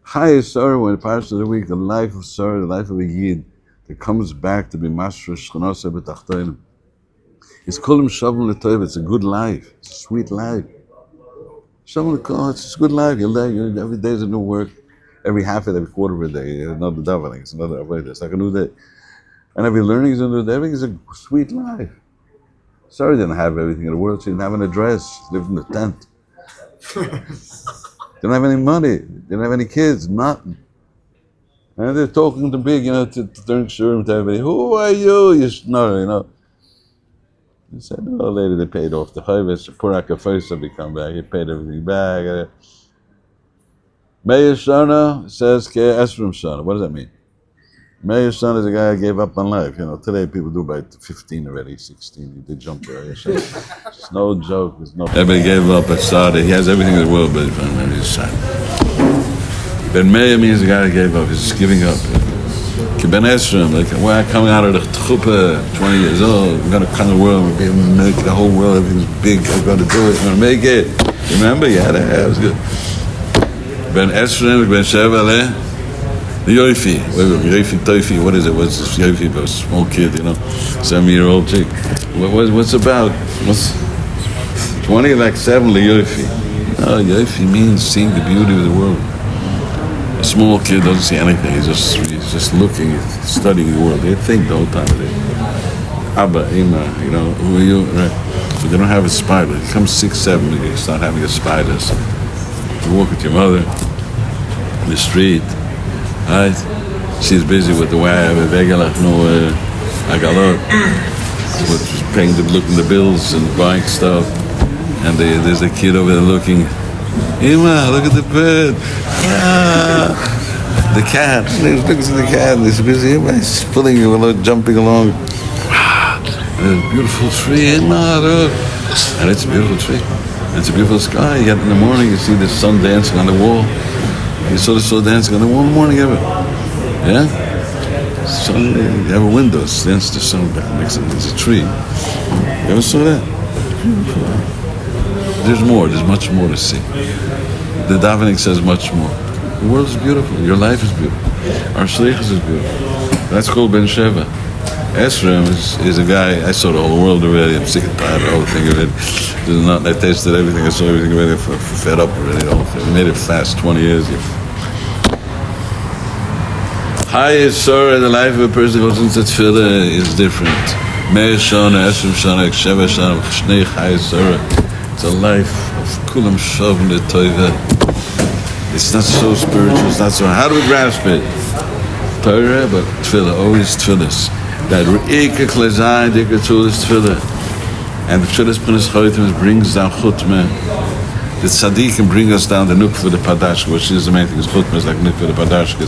Chai Yisrael, when the Parashat of the week, the life of Sarah, the life of a Yid, that comes back to be Mashra Shchanasa B'tachtonim. It's Kolim Shavim L'Tov, it's a good life, it's a sweet life. Shavim L'Tov, it's a good life, every day is a new work. Every half of it, every quarter of a day, another davening, it's another avodah, it's like a new day. And every learning is a new day, everything is a sweet life. Sarah didn't have everything in the world, she didn't have an address, she lived in a tent. Didn't have any money, didn't have any kids, nothing. And they're talking to big, during Shurim to everybody, who are you? You snore, He said, oh, later they paid off the chayvus, Purak HaFaisa become back, he paid everything back. Meir Shana says, Ke Esrim Shana. What does that mean? Meir Shana is a guy who gave up on life. Today people do by 15 already, 16. He did jump there. It's no joke. Everybody gave up at Sada. He has everything in the world, but he's sad. Ben Meir means a guy who gave up. He's just giving up. Ke Ben Esrim, like we're coming out of the chuppah, 20 years old. We're going to come to the world. We're going to make the whole world. Everything's big. We're going to do it. We're going to make it. Remember? Yeah, that was good. Ben Esrim, Ben Sheva, The Yofi, Yofi Tofi, what is it? What's this Yofi about? A small kid, 7-year-old chick. What's about? What's 20 like 7 Yofi? No, Yofi means seeing the beauty of the world. A small kid doesn't see anything. He's just looking, studying the world. They think the whole time of it. Abba, Ima, who are you? Right. So they don't have a spider. It comes 6, 7, you start having a spider. So you walk with your mother in the street, right? She's busy with the wire, with paying looking the bills and buying stuff. And there's a kid over there looking. Ima, look at the bird. The cat. He's looking at the cat. He's busy. He's pulling along, jumping along. There's a beautiful tree. Ima, look. And it's a beautiful tree. It's a beautiful sky. You get in the morning, you see the sun dancing on the wall. You saw the sun dancing on the wall in the morning ever. Yeah? Sun, you have a window, it's the sun back makes it. It's a tree. You ever saw that? Beautiful. There's more. There's much more to see. The davening says much more. The world is beautiful. Your life is beautiful. Our shlichus is beautiful. That's called Ben Sheva. Esrim is a guy. I saw the whole world already. I'm sick and tired of the whole thing already. I tasted everything. I saw everything already. Fed up already. We made it fast. 20 years. High is sorrow. The life of a person who goes into tefillah is different. Meir shana, Esrim shana, Sheva shana, Shnei high is sorrow. It's a life of kulam shavim the toiva. It's not so spiritual. It's not so. How do we grasp it? Torah, but tefillah, always tefillahs. That re'ika klezayin dika tefillah tefillah, and the tefillah p'nis choytim brings down chutmah. The tzaddikim bring us down the nukva the padashka, which is the main thing. Is chutmah is like nukva the padashka.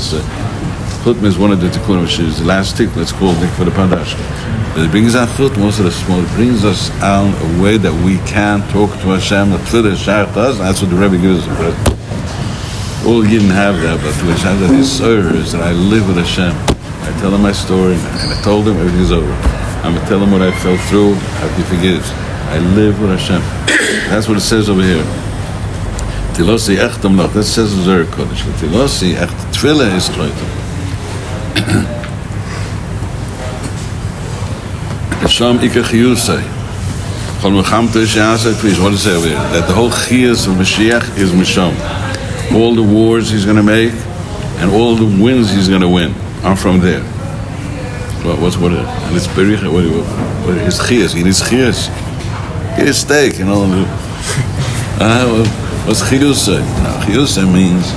Chutmah is one of the tikkunim, which is the last tikkun. It's called nukva the padashka. But it brings down chutmah, also the small. It brings us down a way that we can talk to Hashem. The tefillah is shaykh to us. That's what the Rebbe gives us. All you didn't have that, but to Hashem that his sorrow is that I live with Hashem. I tell him my story, and I told him everything's over. I'm going to tell him what I felt through, how he forgives. I live with Hashem. That's what it says over here. Tilosi echtam noch. That says in Zohar Kodesh. Tilosi echtam. Tefillah is choytim. Hashem ikach yusay. Chol mechamta sheyasay kvish. What does it say over here? That the whole chiyas of Mashiach is Misham. All the wars he's going to make, and all the wins he's going to win are from there. What is it? And it's bericha. What is chiyas? He needs chiyas. Get a steak, What's chiyusay? Chiyusay means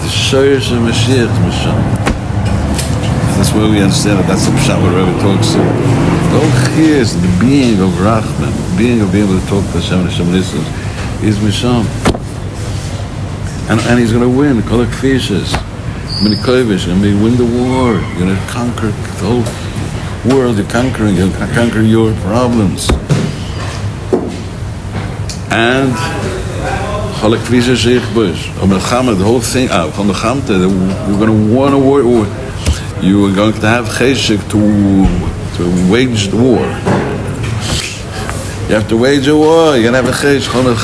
the shorish of Mashiach is Misham. That's where we understand it. That's the pshat what Rebbe talks to. The whole chiyas, the being of Rachman, the being of being able to talk to Hashem and Hashem listens, is Misham. And he's going to win. Kollel kfishes. You're going to win the war. You're going to conquer the whole world. You're conquering. You're going to conquer your problems. And Kollel kfishes yichbush. The whole thing. You're going to win a war. You are going to have cheshik to wage the war. You have to wage a war. You're going to have a chesh. I'm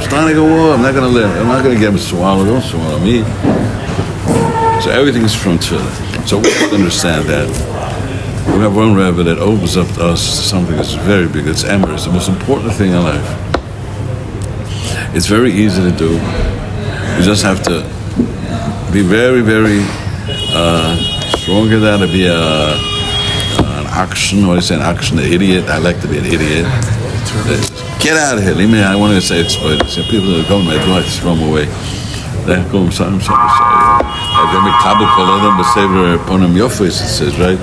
starting a war. I'm not going to live. I'm not going to get him swallowed. Don't swallow me. So everything is from tefillah. So we have to understand that. We have one Rebbe that opens up to us something that's very big. It's Emer. It's the most important thing in life. It's very easy to do. You just have to be very, very strong in that, to be an action. What do you say? An action, an idiot. I like to be an idiot. Get out of here. I want to say it's people that are coming to my door, I just throw them away. They go, I'm sorry. I go mekabel kollel b'sever ponim yofis, it says, right?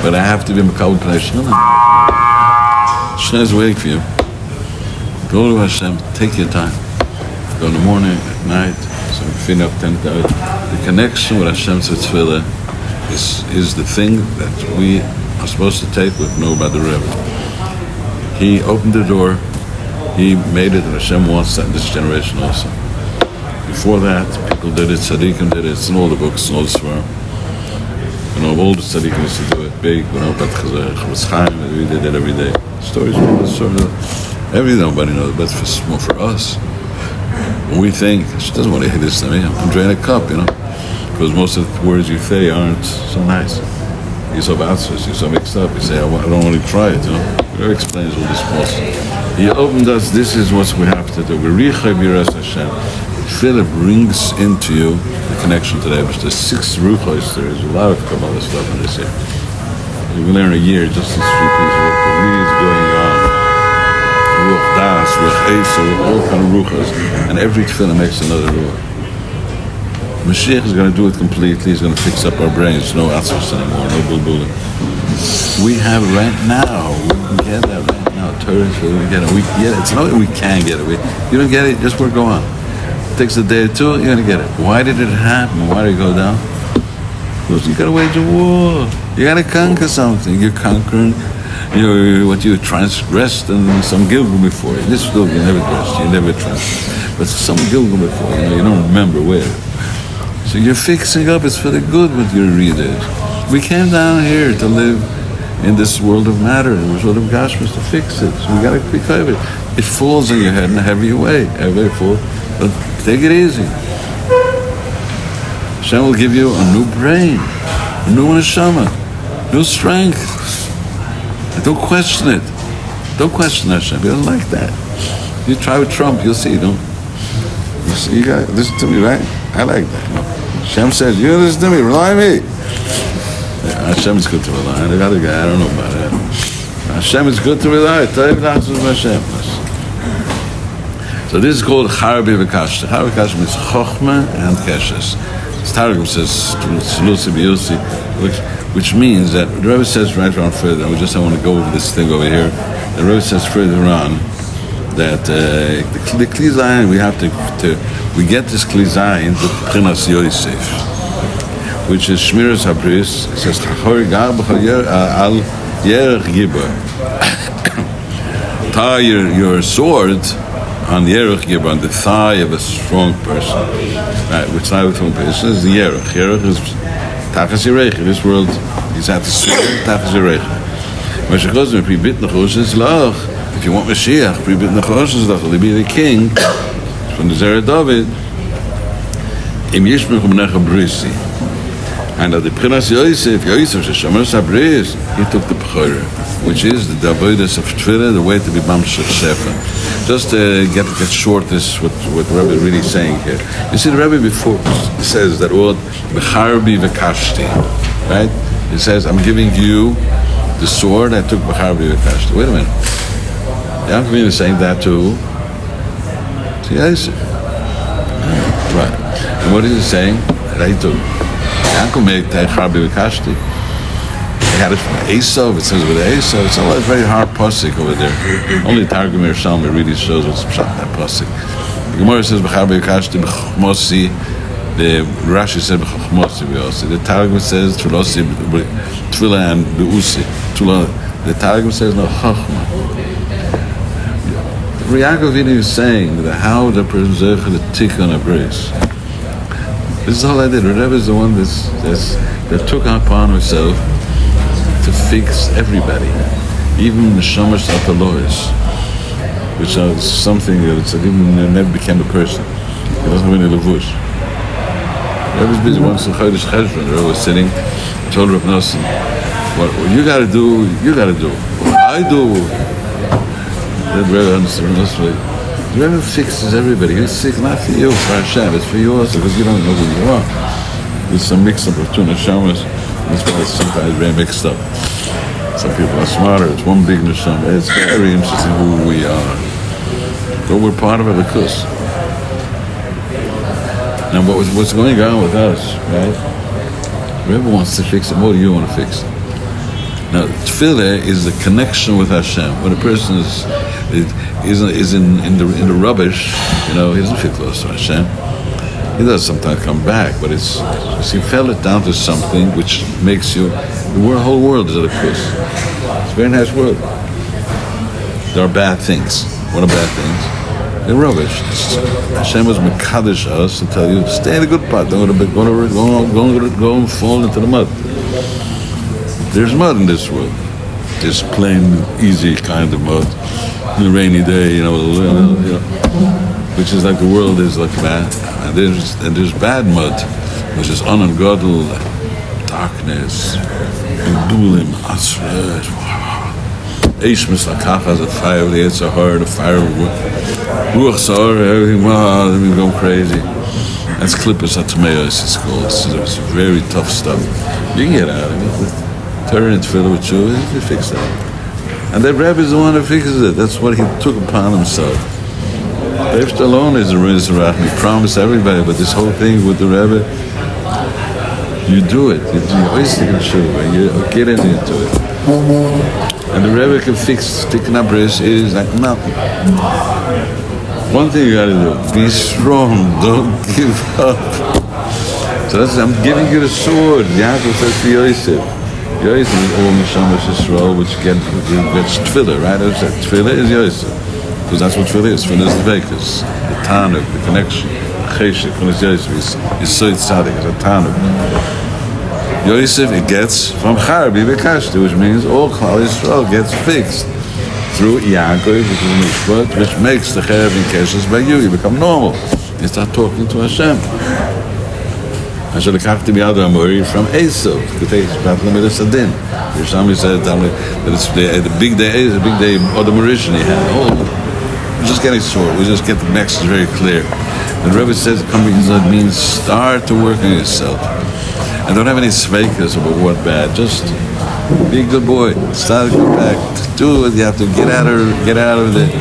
But I have to be mekabel p'nei Shana. Shana is waiting for you. Go to Hashem. Take your time. Go in the morning, at night. So fin up 10 hours. The connection with Hashem to tefillah is the thing that we are supposed to take with no by the Rebbe. He opened the door. He made it, and Hashem wants that in this generation also. Before that, people did it, tzaddikim did it, it's in all the books, in all the svarim. All the tzaddikim used to do it big, we did it every day. Stories, everything nobody knows, but it's more for us. When we think, she doesn't want to hit this to me, I'm draining a cup, because most of the words you say aren't so nice. You're so outsourced, you're so mixed up. You say, I don't want to try it, you know. He explains all this for us. He opened us, this is what we have to do. Philip brings into you the connection to the Eibus. There's 6 ruchos, there's a lot of Kabbalah stuff in this here. You can learn a year just these 3 pieces of what really is going on. Ruch das, ruch eser, all kind of ruchos. And every tefillah makes another ruch. Mashiach is going to do it completely. He's going to fix up our brains. No atzvus anymore, no bulbulim. We have it right now. We can get that right now. Torah, we get it. We get it. It's not that we can get it. You don't get it, just work go on. It takes a day or 2, you're going to get it. Why did it happen? Why did it go down? Because you got to wage a war. You got to conquer something. You're conquering what you transgressed and some Gilgal before. This still you never dressed. You never transgressed. But some Gilgal before. You don't remember where. So you're fixing up, it's for the good what your readers. We came down here to live in this world of matter, in this world of Gashmas, to fix it. So we got to quick over it. It falls on your head in a heavy way. Heavy fall, but take it easy. Hashem will give you a new brain, a new neshama, new strength. And don't question it. Don't question Hashem. He doesn't like that. You try with Trump, you'll see. You see, you got listen to me, right? I like that. Hashem says, you listen to me, rely on me. Yeah, Hashem is good to rely on. The other guy, I don't know about that. Hashem is good to rely on. So this is called Charbi V'Kashta. Charbi V'Kashta means Chochma and Keshes. Targum says, which means that the Rebbe says right on further, and I want to go over this thing over here. The Rebbe says further on that the Kli Zayin, we get this Kli Zayin with Pchinas Yosef, which is Shmiras Habris. It says Chachor Gar B'Chol Al Yerech Gibor. Tie your sword on the Yerech Gibor, on the thigh of a strong person. Right, which thigh of a strong person is the Yerech. Yerech is Tachas Yerech. In this world, he's at the sword, Tachas Yerech. Meshachos Pri Bit Nechosh is Lach. If you want Mashiach, Pri Bit Nechosh is Lach, to be the king from the Zera Dovid. Im Yishmech U'Menecha Brisi. And at the Pchinas Yosef, Sheshamas HaBris, he took the Bechorah, which is the Avodas of Tefillah, the way to be Mamshech Sefer. Just to get short this, what the Rebbe is really saying here. You see, the Rebbe before says that word, Becharbi V'Kashti, right? It says, I'm giving you the sword, I took Becharbi V'Kashti. Wait a minute. Yaakov is saying that to Yosef. Right. And what is he saying? That he took. Yaakov made Becharbi V'Kashti. He had it from Esav, it says with Esav, it's a very hard pasuk over there. Only Targum Yerushalmi really shows what's pshat that pasuk. The Gemara says Becharbi V'Kashti B'chmosi, the Rashi said B'chmosi V'yosi, the Targum says Tfilosi Tfilah and B'usi. The Targum says no Chachma. Yaakov is saying that how the person the tikkun abris. This is all I did. Rebbe is the one that took upon himself to fix everybody, even the Shomer Sapalois, which is something that even never became a person. He doesn't have any levush. Rebbe was busy once in Chodesh Cheshvan. Rebbe was sitting, told Reb Nosson, what you got to do, you got to do. What I do. Then Rebbe understood Nosson. The Rebbe fixes everybody. He's sick not for you, for Hashem. It's for you also, because you don't know who you are. There's some mix-up of two neshamas. That's why it's sometimes very mixed up. Some people are smarter. It's one big neshama. It's very interesting who we are. But we're part of a likus. Now, what's going on with us, right? Rebbe wants to fix it. What do you want to fix? Now, tefillah is the connection with Hashem. When a person is in the rubbish, he doesn't feel close to Hashem. He does sometimes come back, but he fell it down to something which makes you. The whole world is at a kus. It's a very nice world. There are bad things. What are bad things? They're rubbish. Hashem was mekadosh us to tell you, stay in the good part. Don't go and fall into the mud. There's mud in this world. There's plain, easy kind of mud. On a rainy day, which is like the world is like that. And there's bad mud. which is ungodly, darkness, Dulim, Asret, Ishmis Lakach has a fire, it's a hard, a fire, Ruach Sar, everything, wow, let me go crazy. That's Klippus Atmeos, it's called. It's very tough stuff. You can get out of it. Turn it, fill it with you, you fix that. And that Rebbe is the one who fixes it. That's what he took upon himself. Rebbe alone is a Rizrach. He promised everybody, but this whole thing with the Rebbe, you do it. You always think of Shuvah. You get into it. And the Rebbe can fix sticking up wrist is like nothing. One thing you gotta do, be strong, don't give up. So that's, I'm giving you the sword. Yaakov says to Yosef. Yosef is all Neshamas Yisrael, which gets tefillah, right? Tefillah is Yosef. Because that's what tefillah is. Tefillah is the Vekas, the Tanuk, the connection. Cheshik, when it's Yosef, is so tzaddik, it's a Tanuk. Yosef, it gets from Charbi Bekashti, which means all Klal Yisrael gets fixed. Through Yaakov, which is Mishpat, which makes the Cherev and Keshes by you become normal. You start talking to Hashem. Hashem lekachti b'yad Amori from Esav. Yerushalmi said that it's the big day is a big day of the Mauritian he had. Oh, we're just getting short. We just get the message very clear. The Rebbe says coming means start to work on yourself. And don't have any sveikas about what bad. Just be a good boy. Start to go back. Do what you have to. Get out of it.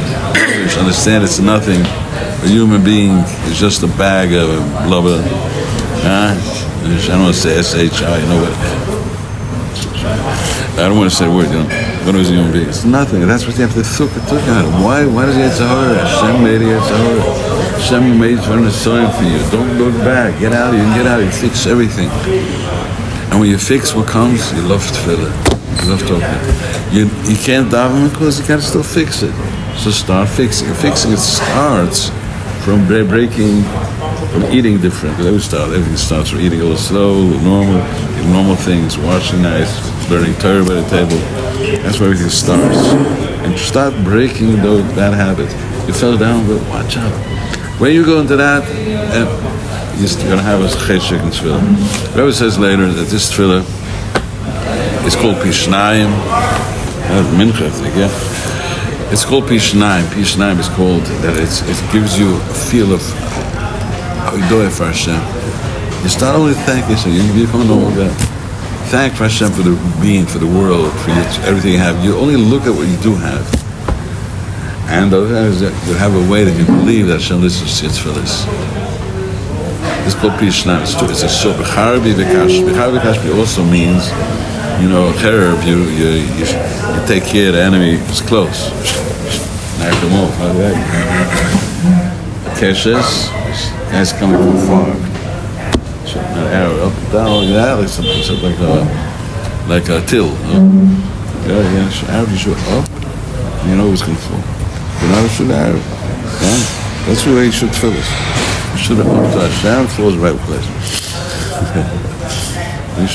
Understand it's nothing. A human being is just a bag of blubber. I don't want to say S-H-I, you know what? I don't want to say a word, you know. What is a human being? It's nothing. That's what you have to look at it. Why does he have to hurry? Hashem made it to hurry. Hashem made for a sign for you. Don't look back. Get out of here. Get out of here. Fix everything. And when you fix what comes, you love tefillah. You love talking. You can't daven because you can still fix it. So start fixing. Fixing it starts from breaking, from eating different. Everything starts from eating a little slow, normal things, washing nice, learning Torah by the table. That's where everything starts. And start breaking those bad habits. You fell down, but watch out. When you go into that, you're going to have a cheshek and tefillah. Rebbe says later that this tefillah is called Pishnayim. Mincha, I think, yeah. It's called Pishnayim. Pishnayim is called that it gives you a feel of how you do it for Hashem. You start only thanking Hashem. You become a normal guy. Thank for Hashem for the being, for the world, for everything you have. You only look at what you do have. And the other thing is that you have a way that you believe that Hashem listens to your tefillahs. It's called Pishnayim. It's a shop. B'charbi v'kashbi. B'charbi v'kashbi also means, cherub, you take care of the enemy is close. Knock them off. Keshes, guys coming from far. Shooting an arrow up and down like that, like a till. Arrow you shoot up, you know who's going to fall. You know how to shoot an arrow. Yeah? That's the way you shoot tefillahs. You shoot it up to Hashem, it falls right place.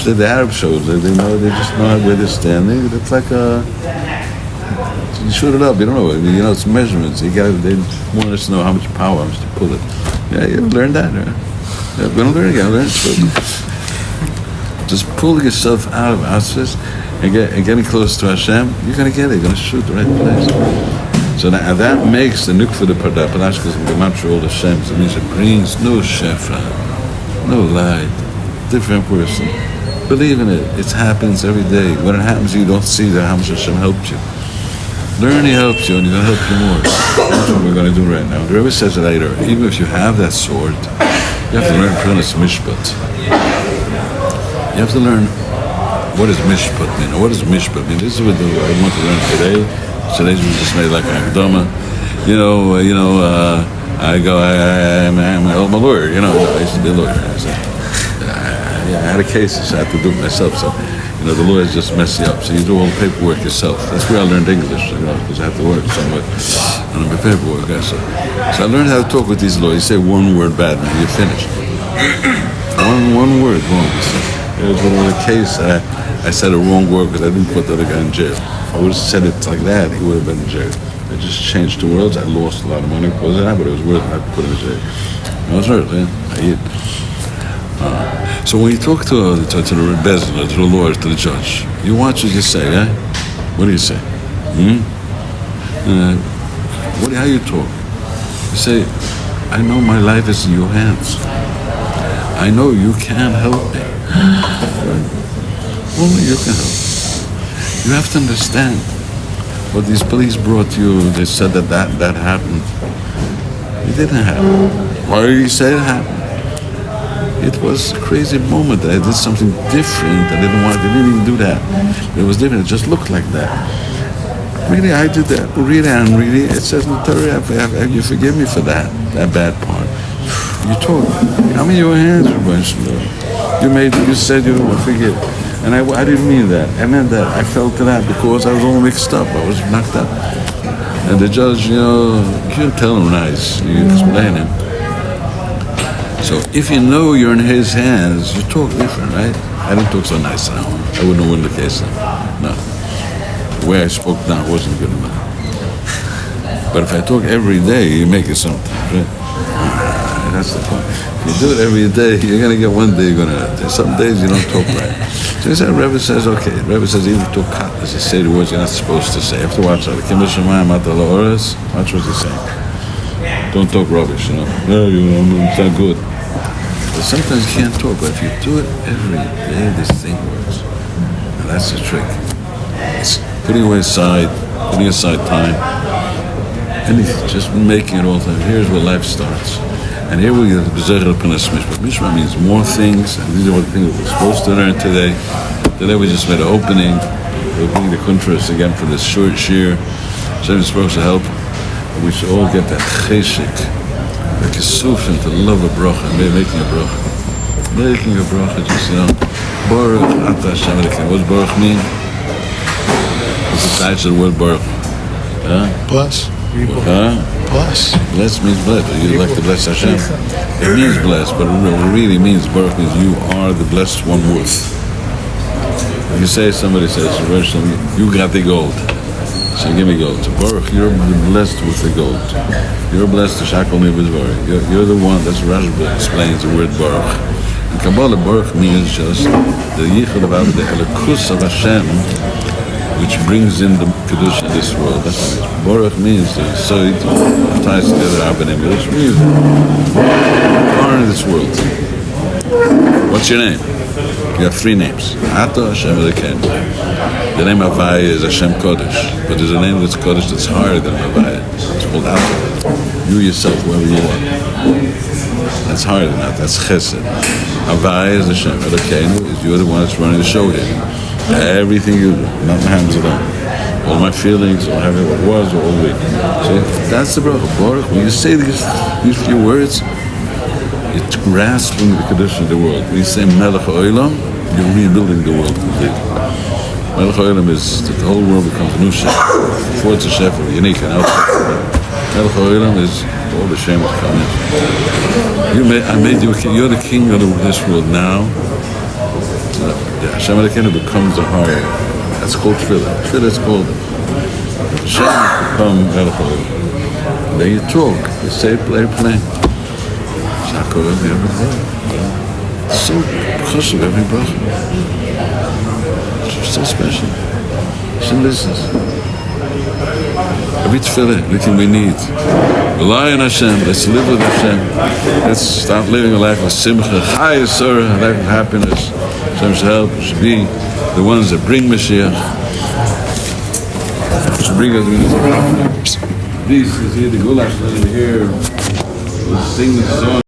The Arab shows, they just know where they're standing. It's like you shoot it up, you don't know, it's measurements. They want us to know how much power, how much to pull it. Yeah, you learn that, right? Yeah, we're going to learn it, learn it. Just pull yourself out of Asris and getting close to Hashem, you're going to get it, you're going to shoot the right place. So that makes the nukva the Padashkas and Gematria all the Shems. It means it brings no Shefra, no light, different person. Believe in it. It happens every day. When it happens, you don't see that how much Hashem helped you. Learn He helped you, and He's going to help you more. That's what we're going to do right now. The Rebbe says it later. Even if you have that sword, you have to learn Prinas Mishpat. You have to learn what does Mishpat mean, or what does Mishpat mean. This is what I want to learn today. Today's we just made like a Dhamma. I'm a lawyer. I used to be a lawyer. I had a case, so I had to do it myself. So, the lawyers just mess you up. So you do all the paperwork yourself. That's where I learned English, because I had to work somewhere on the paperwork. So I learned how to talk with these lawyers. You say one word bad, man, you're finished. one word wrong. There was a case, I said a wrong word because I didn't put the other guy in jail. If I would have said it like that, he would have been in jail. I just changed the words. I lost a lot of money because of that, but it was worth it. I had to put him in jail. I was hurt, man. So when you talk to the bezdin, to the lawyer, to the judge, you watch what you say, eh? What do you say? How you talk? You say, I know my life is in your hands. I know you can't help me. Only you can help. You have to understand what these police brought you. They said that happened. It didn't happen. Why did you say it happened? It was a crazy moment. I did something different. I didn't even do that. It was different. It just looked like that. Really, I did that. Really, and really, it says in the Torah, you forgive me for that bad part. You told me. I'm in your hands, you said you would forgive. And I didn't mean that. I meant that. I felt that because I was all mixed up. I was knocked up. And the judge, you can't tell him nice. You explain him. So if you know you're in his hands, you talk different, right? I didn't talk so nice now. I wouldn't win the case now. No. The way I spoke now wasn't good enough. But if I talk every day, you make it something, right? That's the point. If you do it every day, you're going to get one day you're going to... Some days you don't talk right. So he said, Rebbe says, okay. Rebbe says, even talk as you say the words you're not supposed to say. You have to watch that. Watch what you're saying. Don't talk rubbish, No, it's not good. But sometimes you can't talk, but if you do it every day, this thing works. And that's the trick. It's putting aside time, and just making it all the time. Here's where life starts. And here we get the B'Zechel P'nas Mishpat. Mishpat means more things, and these are what the things we're supposed to learn today. Today we just made an opening. We're opening the contrast again for this short shir. Hashem is supposed to help. We should all get that cheshik, the kisufim, to love a bracha, making a bracha. Making a bracha, just, Baruch Ata Hashem Elokeinu. What does Baruch mean? What's the title of the word Baruch? Bless. Bless. Bless means bless. You like to bless Hashem. It means bless, but it really means Baruch means you are the blessed one worth. If you say, somebody says, you got the gold. So give me gold. So Baruch, you're blessed with the gold. You're blessed to shackle me with Baruch. You're the one, that's Rashi explains the word Baruch. In Kabbalah, Baruch means just the yichud about the elikus of Hashem, which brings in the Kiddush in this world. That's what it means. Baruch means the Yesod, ties together Rabbanim, which means you are in this world. What's your name? You have three names. Ato Hashem Elokeinu. The name Havaya is Hashem Kodesh, but there's a name that's Kodesh that's higher than Havaya. It's called Ato. You yourself, whoever you are. That's higher than that. That's Chesed. Havaya is Hashem Elokeinu, is you're the one that's running the show here. Everything you do, not my hands alone. All my feelings, or having what was, or all week. See, that's the bracha. Baruch. When you say these few words, it's grasping the condition of the world. When you say Melech HaOlam, you're rebuilding the world completely. Melech HaOlam is that the whole world becomes new Shef. Before it's a Shef, unique and outside. Melech HaOlam is all the Shem that come in. I made you a king. You're the king of this world now. Hashem Elokeinu becomes the higher. That's called Tefillah. Tefillah is called Hashem become Melech HaOlam. Then you talk. You say it very plain. So chashuv every bracha. So special. Hashem listens. Every tefillah, everything we need. Rely on Hashem. Let's live with Hashem. Let's start living a life of simcha, chai yisora, a life of happiness. Hashem should help. We should be the ones that bring Mashiach. We should bring us. This is here the Gulash here. We'll sing the song.